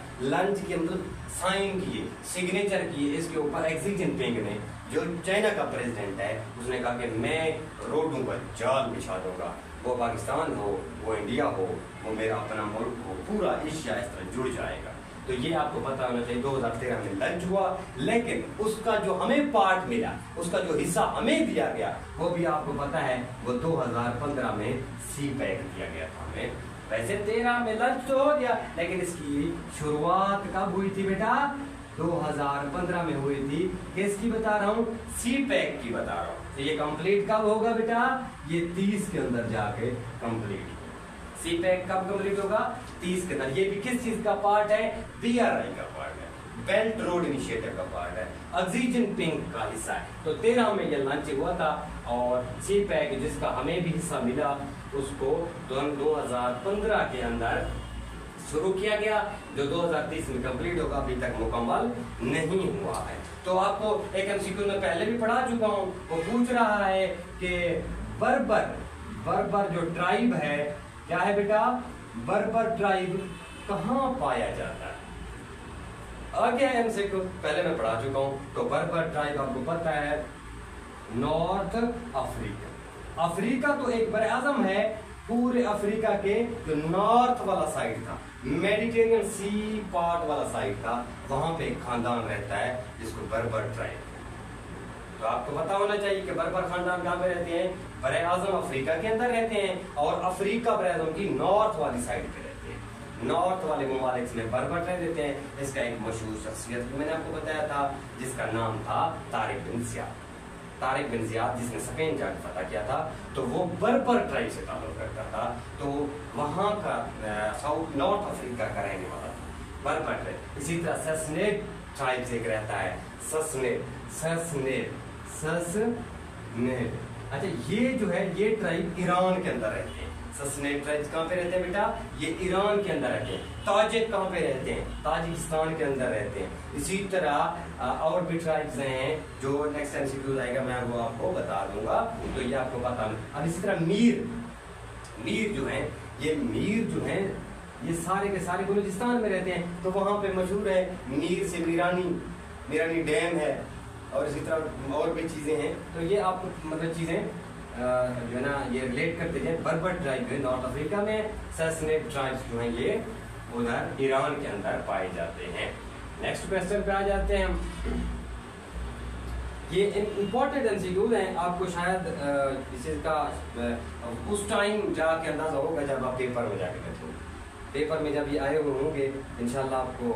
मतलब साइन किए, सिग्नेचर किए इसके ऊपर एक्सी जिनपिंग ने, जो चाइना का प्रेसिडेंट है। उसने कहा कि मैं रोडों का जाल बिछा दूंगा, वो पाकिस्तान हो, वो इंडिया हो, वो मेरा अपना मुल्क हो, पूरा एशिया इस तरह जुड़ जाएगा। तो ये आपको पता होना चाहिए 2013 में लॉन्च हुआ, लेकिन उसका जो हमें पार्ट मिला, उसका जो हिस्सा हमें दिया गया, वो भी आपको पता है वो 2015 में CPEC दिया गया था हमें। वैसे 13 में लॉन्च तो हो गया, लेकिन इसकी शुरुआत कब हुई थी बेटा? 2015 में हुई थी। किसकी बता रहा हूँ? CPEC की बता रहा हूँ। तो ये कंप्लीट कब होगा बेटा? ये 30 के अंदर जाके कंप्लीट। CPEC कब कंप्लीट होगा? 30 के अंदर। ये भी किस चीज का पार्ट है? BRI का पार्ट है, बेल्ट रोड इनिशिएटिव का पार्ट है, एक्सी जिनपिंग का हिस्सा है। तो 13 में ये लॉन्च हुआ था और CPEC जिसका हमें भी हिस्सा मिला, उसको 2015 के अंदर शुरू किया गया, जो 2030 में कंप्लीट होगा, अभी तक मुकम्मल नहीं हुआ है। तो आपको एक MCQ में पहले भी पढ़ा चुका हूँ, वो पूछ रहा है कि बर्बर जो ट्राइब है, क्या है बेटा? बर्बर ट्राइब कहाँ पाया जाता है? आगे है MCQ, पहले मैं पढ़ा चुका हूँ। तो बर्बर ट्राइब आपको पता है नॉर्थ अफ्रीका। अफ्रीका तो एक बड़े आजम है, पूरे अफ्रीका के जो नॉर्थ वाला साइड था, मेडिटेरियन सी पार्ट वाला साइड था, वहां पे एक खानदान रहता है जिसको बर्बर ट्राइब। तो आपको पता होना चाहिए कि बर्बर खानदान कहाँ पे रहते हैं? बड़े आजम अफ्रीका के अंदर रहते हैं और अफ्रीका बड़े आजम की नॉर्थ वाली साइड पे रहते हैं। नॉर्थ वाले ममालिक में बर्बर ट्राइब रहते हैं। इसका एक मशहूर शख्सियत मैंने आपको बताया था, जिसका नाम था तारिक बिन ज़ियाद, जिसने स्पेन जाकर फतह किया था। तो वो बर्बर ट्राइब से ताल्लुक रखता था, तो वहाँ का साउथ नॉर्थ अफ्रीका का रहने वाला था बर्बर ट्राइब। इसी तरह ससनेट ट्राइब से एक रहता है, ससनेट। अच्छा, ये जो है ये ट्राइब ईरान के अंदर रहते हैं। ससनेट ट्राइब कहाँ पे रहते हैं बेटा? ये ईरान के अंदर रहते हैं। ताजिक कहाँ पे रहते हैं? ताजिकिस्तान के अंदर रहते हैं। इसी तरह और भी ट्राइब्स हैं जो नेक्स्ट MCQ आएगा, मैं वो आपको बता दूंगा, तो ये आपको पता नहीं। अब इसी तरह मीर जो है, ये मीर जो है ये सारे के सारे बलूचिस्तान में रहते हैं। तो वहाँ पे मशहूर है मीर से मीरानी डैम है, और इसी तरह और भी चीजें हैं। तो ये आपको मतलब चीजें जो है ना ये रिलेट करते हैं। बर्बर ट्राइब है नॉर्थ अफ्रीका में, ससनेट ट्राइब्स जो हैं ये उधर ईरान के अंदर पाए जाते हैं। नेक्स्ट क्वेश्चन पे आ जाते हैं हम। ये इम्पोर्टेंट MCQ हैं, आपको शायद इसका उस टाइम जाके अंदाजा होगा जब आप पेपर में जाके बैठोगे। पेपर में जब ये आए हुए होंगे, इंशाल्लाह आपको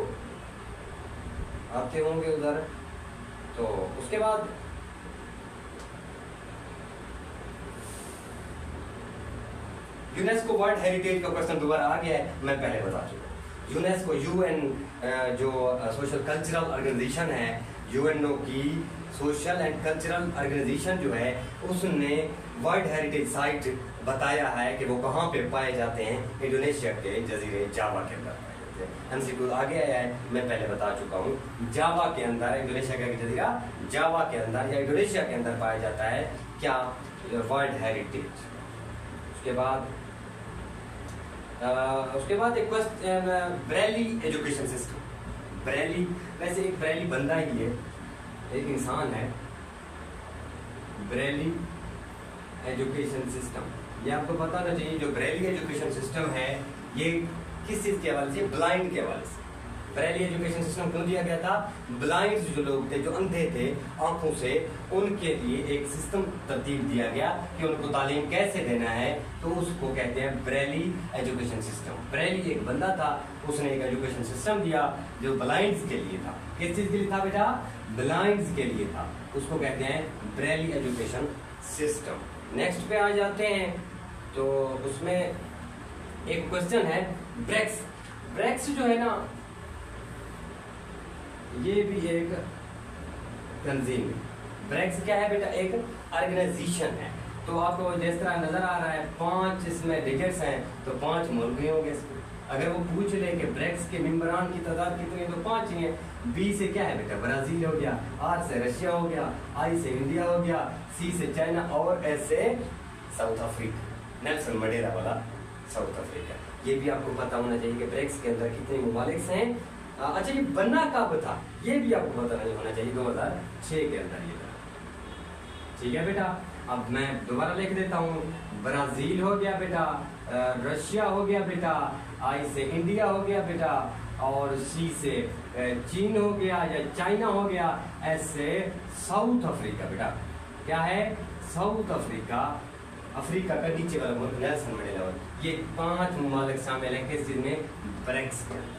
आते होंगे उधर। तो उसके बाद यूनेस्को वर्ल्ड हेरिटेज का क्वेश्चन दोबारा आ गया है, मैं पहले बता चुका हूँ। यूनेस्को UN जो सोशल कल्चरल ऑर्गेनाइजेशन है, UNO की सोशल एंड कल्चरल ऑर्गेनाइजेशन जो है, उसने वर्ल्ड हेरिटेज साइट बताया है कि वो कहाँ पे पाए जाते हैं। इंडोनेशिया के जजीरे जावा के अंदर पाए जाते सकते हैं। एमसीक्यू आगे आया है, मैं पहले बता चुका हूँ। जावा के अंदर, इंडोनेशिया का जजीरा जावा के अंदर या इंडोनेशिया के अंदर पाया जाता है क्या, वर्ल्ड हेरिटेज। उसके बाद एक question, Braille education system. Braille, वैसे एक ब्रेली बंदा ही है, एक इंसान है। ब्रेली एजुकेशन सिस्टम, ये आपको पता होना चाहिए। जो ब्रेली एजुकेशन सिस्टम है ये किस चीज के हवाले से, ब्लाइंड के हवाले से। ब्रेली एजुकेशन सिस्टम क्यों दिया गया था, ब्लाइंड जो लोग थे, जो अंधे थे आंखों से, उनके लिए एक सिस्टम तरतीब दिया गया कि उनको तालीम कैसे देना है, तो उसको कहते हैं ब्रेली एजुकेशन सिस्टम। ब्रेली एक बंदा था, उसने एक एजुकेशन सिस्टम दिया जो ब्लाइंड्स के लिए था। किस चीज के लिए था बेटा, ब्लाइंड्स के लिए था, उसको कहते हैं ब्रेली एजुकेशन सिस्टम। नेक्स्ट पे आ जाते हैं, तो उसमें एक क्वेश्चन है ब्रेक्स। ब्रेक्स जो है ना, ये भी एक तंजीम है। ब्रेक्स क्या है बेटा, एक ऑर्गेनाइजेशन है। तो आपको जिस तरह नजर आ रहा है 5 इसमें डिजिट्स हैं, तो 5 मुल्क ही होंगे इसमें। अगर वो पूछ ले कि ब्रेक्स के मेंबरान की तादाद कितनी है, तो 5 ही है। बी से क्या है बेटा, ब्राजील हो गया, आर से रशिया हो गया, आई से इंडिया हो गया, सी से चाइना, और एस से साउथ अफ्रीका, नेल्सन मंडेला वाला साउथ अफ्रीका। ये भी आपको पता होना चाहिए कि ब्रेक्स के अंदर कितने ममालिक हैं। अच्छा, ये बना कब था, ये भी आपको पता नहीं होना चाहिए, 2006 के अंदर ये बना। ठीक है बेटा, अब मैं दोबारा लिख देता हूँ। ब्राजील हो गया बेटा, रशिया हो गया बेटा, आई से इंडिया हो गया बेटा, और सी से चीन हो गया या चाइना हो गया, एस से साउथ अफ्रीका बेटा। क्या है, साउथ अफ्रीका, अफ्रीका का नीचे वाला मुल्क नेल्सन मंडेला। ये 5 ममालिक शामिल है किस चीज में, ब्रेक्स के अंदर।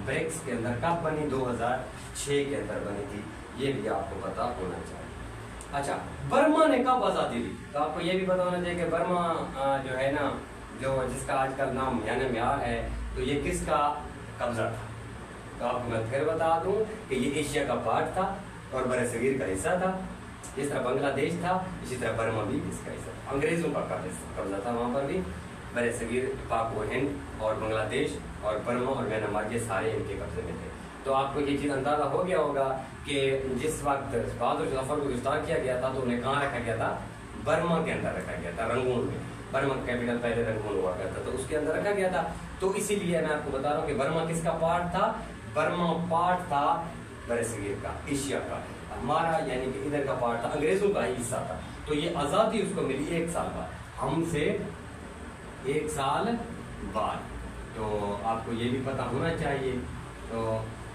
ब्रेक्स के अंदर कब बनी, 2006 के अंदर बनी थी, ये भी आपको पता होना चाहिए। अच्छा, बर्मा ने कब आजादी दी, तो आपको ये भी पता होना चाहिए कि बर्मा जो है ना, जो जिसका आजकल नाम म्यांमार है, तो ये किसका कब्जा था। तो आपको मैं फिर बता दूं कि ये एशिया का पार्ट था और बरसगीर का हिस्सा था। जिस तरह बांग्लादेश था, इसी तरह बर्मा भी इसका हिस्सा था। अंग्रेजों का कब्जा था वहां पर भी। बरसगीर, पाक व हिंद और बांग्लादेश और बर्मा और म्यांमार, ये सारे इनके कब्जे में थे। तो आपको ये चीज अंदाजा हो गया होगा कि जिस वक्त बहादुर जफर को गिरफ्तार किया गया था, तो उन्हें कहाँ रखा गया था, बर्मा के अंदर रखा गया था, रंगून में। बर्मा कैपिटल पहले रंगून हुआ करता था, तो उसके अंदर रखा गया था। तो इसीलिए मैं आपको बता रहा हूँ कि बर्मा किसका पार्ट था, बर्मा पार्ट था बरसगीर का, एशिया का। हमारा यानी कि इधर का पार्ट था, अंग्रेजों का ही हिस्सा था। तो ये आजादी उसको मिली 1 साल बाद, हमसे 1 साल बाद। तो आपको ये भी पता होना चाहिए। तो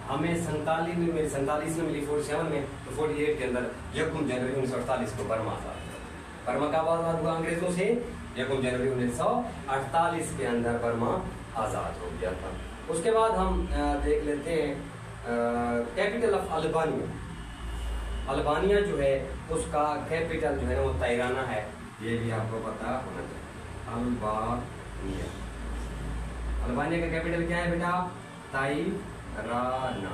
हमें 47 में मिली, 47 में मिली, 47 में, तो 48 के अंदर 1 जनवरी 1948 को बर्मा आजाद हुआ। बर्मा का आजाद हुआ अंग्रेजों से 1 जनवरी 1948 के अंदर बर्मा आजाद हो गया था। उसके बाद हम देख लेते हैं कैपिटल ऑफ अल्बानिया। अल्बानिया जो है उसका कैपिटल जो है वो तैराना है, ये भी आपको पता होना चाहिए। अल्बानिया, अल्बानिया का कैपिटल क्या है बेटा, तैराना।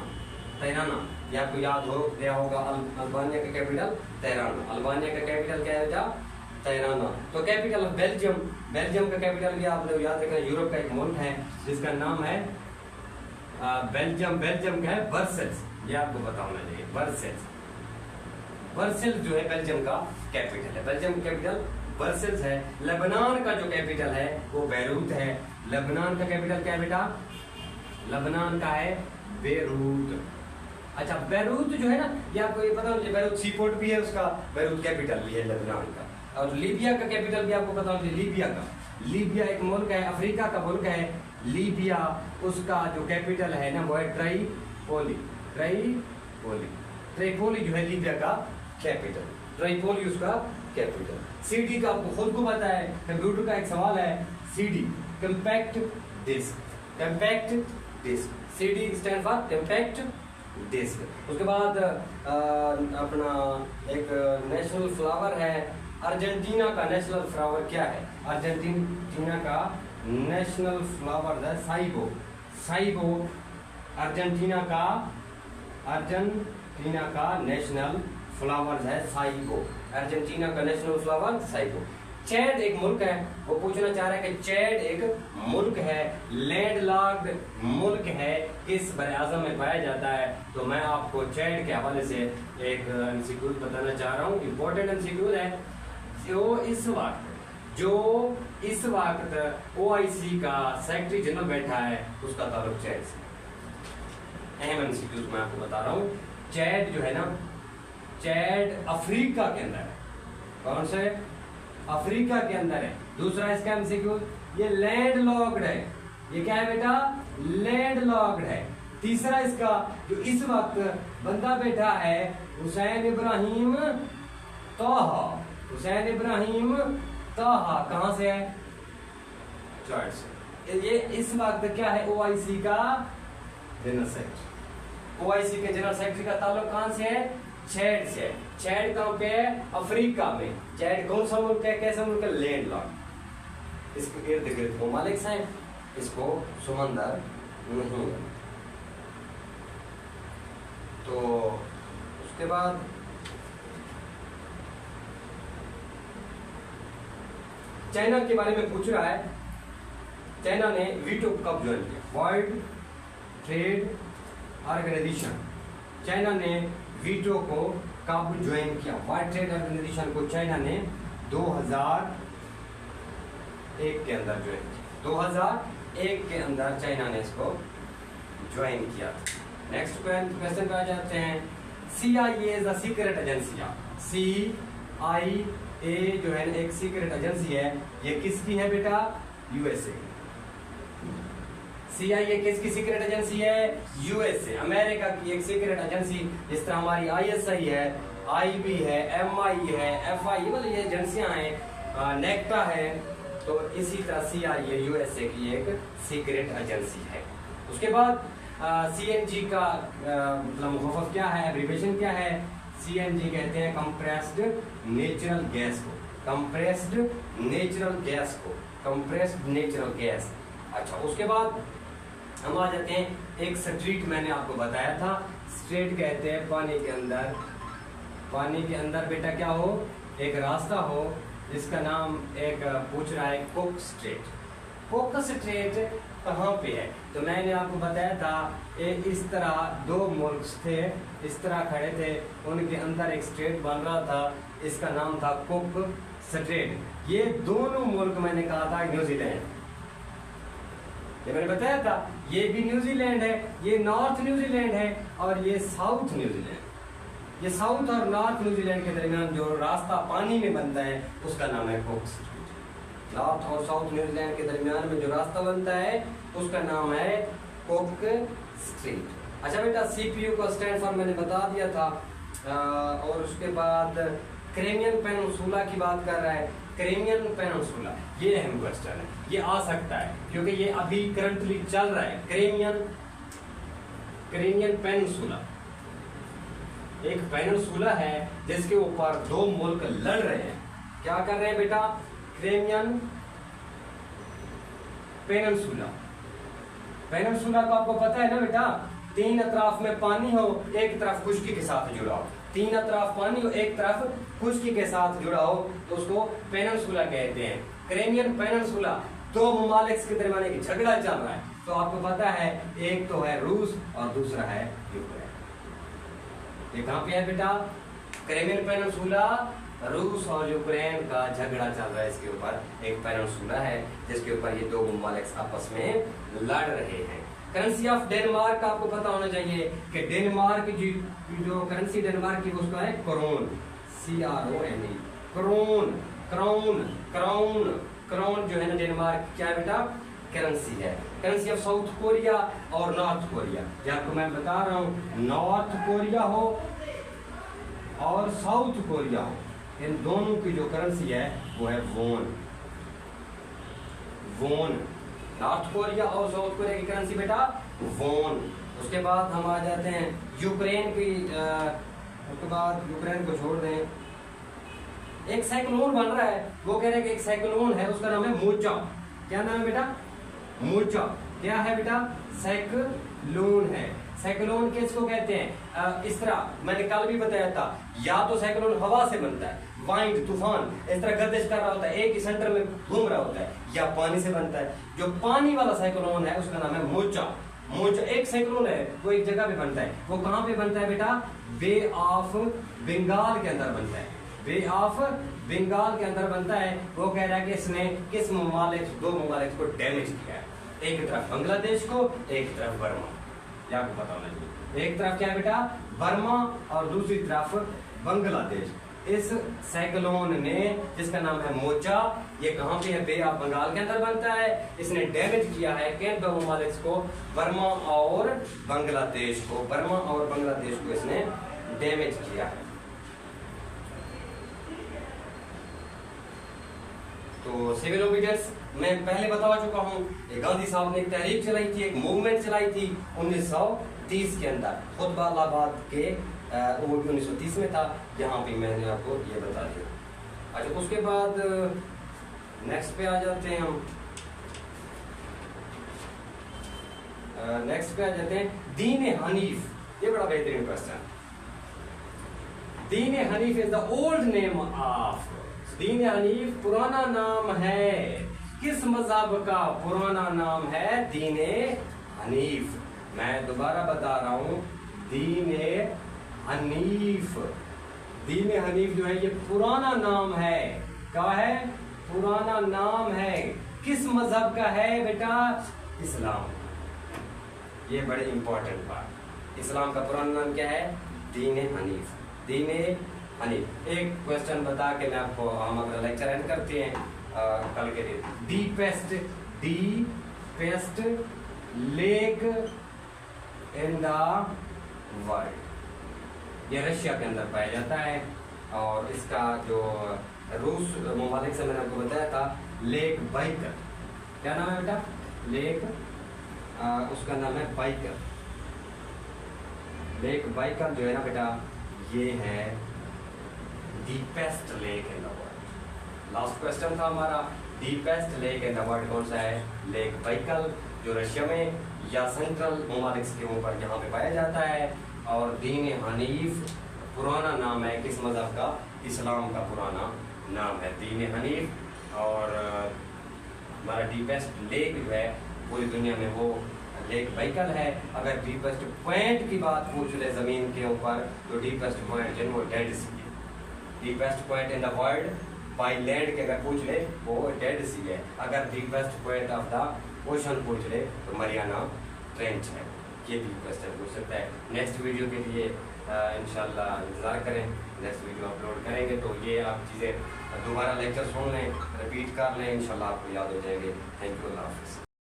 तैराना, ये आपको याद हो गया होगा, अल्बानिया का कैपिटल तैराना। अल्बानिया का कैपिटल क्या है बेटा, तैराना। तो कैपिटल ऑफ बेल्जियम, बेल्जियम का कैपिटल भी आप लोग याद रखना, यूरोप का एक मुल्क है जिसका नाम है बेल्जियम। बेल्जियम का है ब्रसेल्स, ये आपको पता होना चाहिए, ब्रसेल्स। ब्रसेल्स जो है बेल्जियम का कैपिटल है, बेल्जियम का कैपिटल ब्रसेल्स है। लेबनान का जो कैपिटल है वो बेरूत है। लेबनान का कैपिटल क्या है बेटा, लेबनान का है बेरूत। अच्छा, बेरूत जो है ना, ये आपको ये पता होना, बेरूत सी पोर्ट भी है उसका, बेरूत कैपिटल भी है लेबनान का। और लीबिया का कैपिटल भी आपको पता होना चाहिए, लीबिया का। लीबिया एक मुल्क है, अफ्रीका का मुल्क है लीबिया, उसका जो कैपिटल है ना वो है ट्राइपोली। ट्राइपोली, ट्राइपोली जो है लीबिया का कैपिटल, ट्राइपोली उसका कैपिटल। सीडी का आपको खुद को पता है, कंप्यूटर का एक सवाल है, CD compact disc, compact disc, CD stand for compact disc. उसके बाद अपना एक नेशनल फ्लावर है अर्जेंटीना का। नेशनल फ्लावर क्या है, अर्जेंटीना का नेशनल फ्लावर है साइबो। साइबो अर्जेंटीना का नेशनल फ्लावर है साइबो। अर्जेंटीना का नेशनल फ्लावर साइबो। चैड एक मुल्क है, वो पूछना चाह रहा है कि चैड एक मुल्क है, लैंडलॉक्ड मुल्क है, किस बड़े आजम में पाया जाता है। तो मैं आपको चैड के हवाले से एक एमसीक्यू बताना चाह रहा हूँ, इंपॉर्टेंट एमसीक्यू है। जो इस वक्त ओआईसी का सेक्रेटरी जनरल बैठा है, उसका ताल्लुक चैड से। अहम एमसीक्यूज मैं आपको बता रहा हूँ। चैड जो है ना, चैड अफ्रीका के अंदर है। कौन से? अफ्रीका के अंदर है। दूसरा इसका एमसीक्यू, ये लैंड लॉक्ड है। ये क्या है बेटा? लैंड लॉक्ड है। तीसरा इसका, जो इस वक्त बंदा बैठा है हुसैन इब्राहिम ताहा, हुसैन इब्राहिम ताहा कहां से है? चैड से। ये इस वक्त क्या है? ओआईसी का जनरल सेक्रेटरी। ओआईसी के जनरल सेक्रेटरी का ताल्लुक कहां से है? चैड से। चैड कहां पे है? अफ्रीका में। चैड कौन सा मुल्क है? कैसा मुल्क है? लैंडलॉक्ड। इसके इर्द गिर्द ममालिक हैं, इसको समंदर नहीं है। तो उसके बाद चाइना के बारे में पूछ रहा है। चाइना ने वीटो कब ज्वाइन किया? वर्ल्ड ट्रेड ऑर्गेनाइजेशन, चाइना ने वीटो को कब ज्वाइन किया? वर्ल्ड ट्रेड ऑर्गेनाइजेशन को चाइना ने 2001 के अंदर ज्वाइन किया। 2001 के अंदर चाइना ने इसको ज्वाइन किया। नेक्स्ट क्वेश्चन पे आ जाते हैं। CIA is a secret agency. CIA जो है एक सीक्रेट एजेंसी है। ये किसकी है बेटा? USA। CIA किसकी सीक्रेट एजेंसी है? USA, अमेरिका की एक सीक्रेट एजेंसी। जिस तरह हमारी ISI है, IB है, MI है, FI, मतलब ये एजेंसियां हैं, नेक्टा है। तो इसी तरह CIA USA की एक सीक्रेट एजेंसी है। उसके बाद CNG का मतलब मुखफ़फ़ क्या है, एब्रीविएशन क्या है? CNG कहते हैं कंप्रेस्ड नेचुरल गैस को, कंप्रेस्ड नेचुरल गैस को, कंप्रेस्ड नेचुरल गैस। अच्छा, उसके बाद हम आ जाते हैं एक स्ट्रीट, मैंने आपको बताया था। स्ट्रीट कहते हैं पानी के अंदर, पानी के अंदर बेटा क्या हो? एक रास्ता हो जिसका नाम एक पूछ रहा है कुक स्ट्रीट। कुक स्ट्रीट कहाँ पे है? तो मैंने आपको बताया था इस तरह दो मुल्क थे, इस तरह खड़े थे, उनके अंदर एक स्ट्रेट बन रहा था, इसका नाम था कुक स्ट्रेट। ये दोनों मुल्क मैंने कहा था न्यूजीलैंड, ये मैंने बताया था, ये भी न्यूजीलैंड है, ये नॉर्थ न्यूजीलैंड है और ये साउथ न्यूजीलैंड। ये साउथ और नॉर्थ न्यूजीलैंड के दरमियान जो रास्ता पानी में बनता है उसका नाम है कुक स्ट्रीट। नॉर्थ और साउथ न्यूजीलैंड के दरमियान में जो रास्ता बनता है उसका नाम है कुक स्ट्रीट। अच्छा बेटा, CPU का स्टैंड फॉर मैंने बता दिया था। और उसके बाद क्रेमियन पेनिनसुला की बात कर रहा है। क्रेमियन पेनिनसुला ये अहम क्वेश्चन है, ये आ सकता है क्योंकि ये अभी करंटली चल रहा है। क्रेमियन पेनिनसुला एक पेनिनसुला है जिसके ऊपर दो मुल्क लड़ रहे हैं। क्या कर रहे हैं बेटा? क्रेमियन पेनिनसुला। पेनिनसुला को आपको पता है ना बेटा, तीन अतराफ में पानी हो, एक तरफ खुश्की के साथ जुड़ा हो। तीन अतराफ पानी हो, एक तरफ खुश्की के साथ जुड़ा हो, तो उसको पेनिनसुला कहते हैं। क्रेमियन पेनिनसुला दो ममालिक के दरमियान एक झगड़ा चल रहा है। तो आपको पता है एक तो है रूस और दूसरा है यूक्रेन। ये कहां पे है बेटा? क्रेमियन पेनिनसुला, रूस और यूक्रेन का झगड़ा चल रहा है। इसके ऊपर एक पेनिनसुला है जिसके ऊपर ये दो ममालिक आपस में लड़ रहे हैं। करेंसी ऑफ डेनमार्क आपको पता होना चाहिए कि डेनमार्क की जो करेंसी डेनमार्क की उसका है krone, CRONE, krone. Crown crown crown जो है ना डेनमार्क क्या है बेटा? करेंसी है। करेंसी ऑफ साउथ कोरिया और नॉर्थ कोरिया, ये आपको मैं बता रहा हूँ, नॉर्थ कोरिया हो और साउथ कोरिया हो, इन दोनों की जो करेंसी है वो है वोन। वोन, नॉर्थ कोरिया और साउथ कोरिया की करेंसी बेटा वोन। उसके बाद हम आ जाते हैं यूक्रेन की। उसके बाद यूक्रेन को छोड़ दें, एक साइक्लोन बन रहा है, वो कह रहे हैं कि एक साइक्लोन है, उसका नाम है मोचा। क्या नाम है बेटा? मोचा। क्या है बेटा? साइक्लोन है। साइक्लोन किसको कहते हैं? इस तरह मैंने कल भी बताया था, या तो साइक्लोन हवा से बनता है, वाइंड तूफान इस तरह गर्दिश कर रहा होता है, एक ही सेंटर में घूम रहा होता है, या पानी से बनता है। जो पानी वाला साइक्लोन है उसका नाम है मोचा। मोचा एक साइक्लोन है, वो एक जगह पे बनता है। वो कहाँ पे बनता है बेटा? बे ऑफ बंगाल के अंदर बनता है। बे ऑफ बंगाल के अंदर बनता है। वो कह रहा है कि इसने किस ममालिक, दो ममालिक को डैमेज किया है, एक तरफ बांग्लादेश को, एक तरफ बर्मा। या आपको पता होना चाहिए, एक तरफ क्या है बेटा? बर्मा और दूसरी तरफ बांग्लादेश। इस साइक्लोन ने, जिसका नाम है मोचा, ये कहाँ पे है? बे ऑफ बंगाल के अंदर बनता है। इसने डैमेज किया है किन दो ममालिक को? बर्मा और बांग्लादेश को। बर्मा और बांग्लादेश को इसने डैमेज किया है। तो सिविल ओबीडियंस मैं पहले बता चुका हूँ, गांधी साहब ने एक तहरीक चलाई थी, एक मूवमेंट चलाई थी 1930 के अंदर, खुतबा इलाहाबाद के, वो भी 1930 में था। यहाँ पे मैंने आपको ये बता दिया। अच्छा, उसके बाद नेक्स्ट पे आ जाते हैं हम। नेक्स्ट पे आ जाते हैं दीन हनीफ। ये बड़ा बेहतरीन question. Deen Hanif is the old name of, दीन हनीफ पुराना नाम है किस मजहब का? पुराना नाम है दीन हनीफ। मैं दोबारा बता रहा हूं, दीन हनीफ। दीन हनीफ जो है ये पुराना नाम है। क्या है? पुराना नाम है। किस मजहब का है बेटा? इस्लाम। ये बड़े इंपॉर्टेंट बात। इस्लाम का पुराना नाम क्या है? दीन हनीफ। दीन हनीफ। एक क्वेश्चन बता के मैं आपको, हम अपना लेक्चर एंड करते हैं कल के दिन। Deepest lake in the world, ये रशिया के अंदर पाया जाता है। और इसका जो रूस ममालिक से मैंने आपको बताया था, लेक बाइकर। क्या नाम है बेटा? लेक, उसका नाम है बाइकर। लेक बाइकर जो है ना बेटा, ये है deepest lake in the world. Last question था हमारा, deepest lake in the world कौन सा है? लेक बाइकल, जो रशिया में या सेंट्रल ममालिक के ऊपर यहाँ पे पाया जाता है। और दीन हनीफ पुराना नाम है किस मजहब का? इस्लाम का पुराना नाम है दीन हनीफ। और हमारा डीपेस्ट लेक जो है पूरी दुनिया में वो लेक बाइकल है। अगर डीपेस्ट पॉइंट की बात पूछ ले जमीन के ऊपर, तो डीपेस्ट पॉइंट जो है वो डेड सी है। Deepest point in the world by land के अगर पूछ ले, वो डेड सी है। अगर deepest point of the ocean पूछ ले, तो मरियाना ट्रेंच है। ये भी क्वेश्चन पूछ सकता है। नेक्स्ट वीडियो के लिए इंशाल्लाह इंतज़ार करें, नेक्स्ट वीडियो अपलोड करेंगे। तो ये आप चीज़ें दोबारा लेक्चर सुन लें, रिपीट कर लें, इंशाल्लाह आपको याद हो जाएंगे। थैंक यू, अल्लाह हाफ़िज़।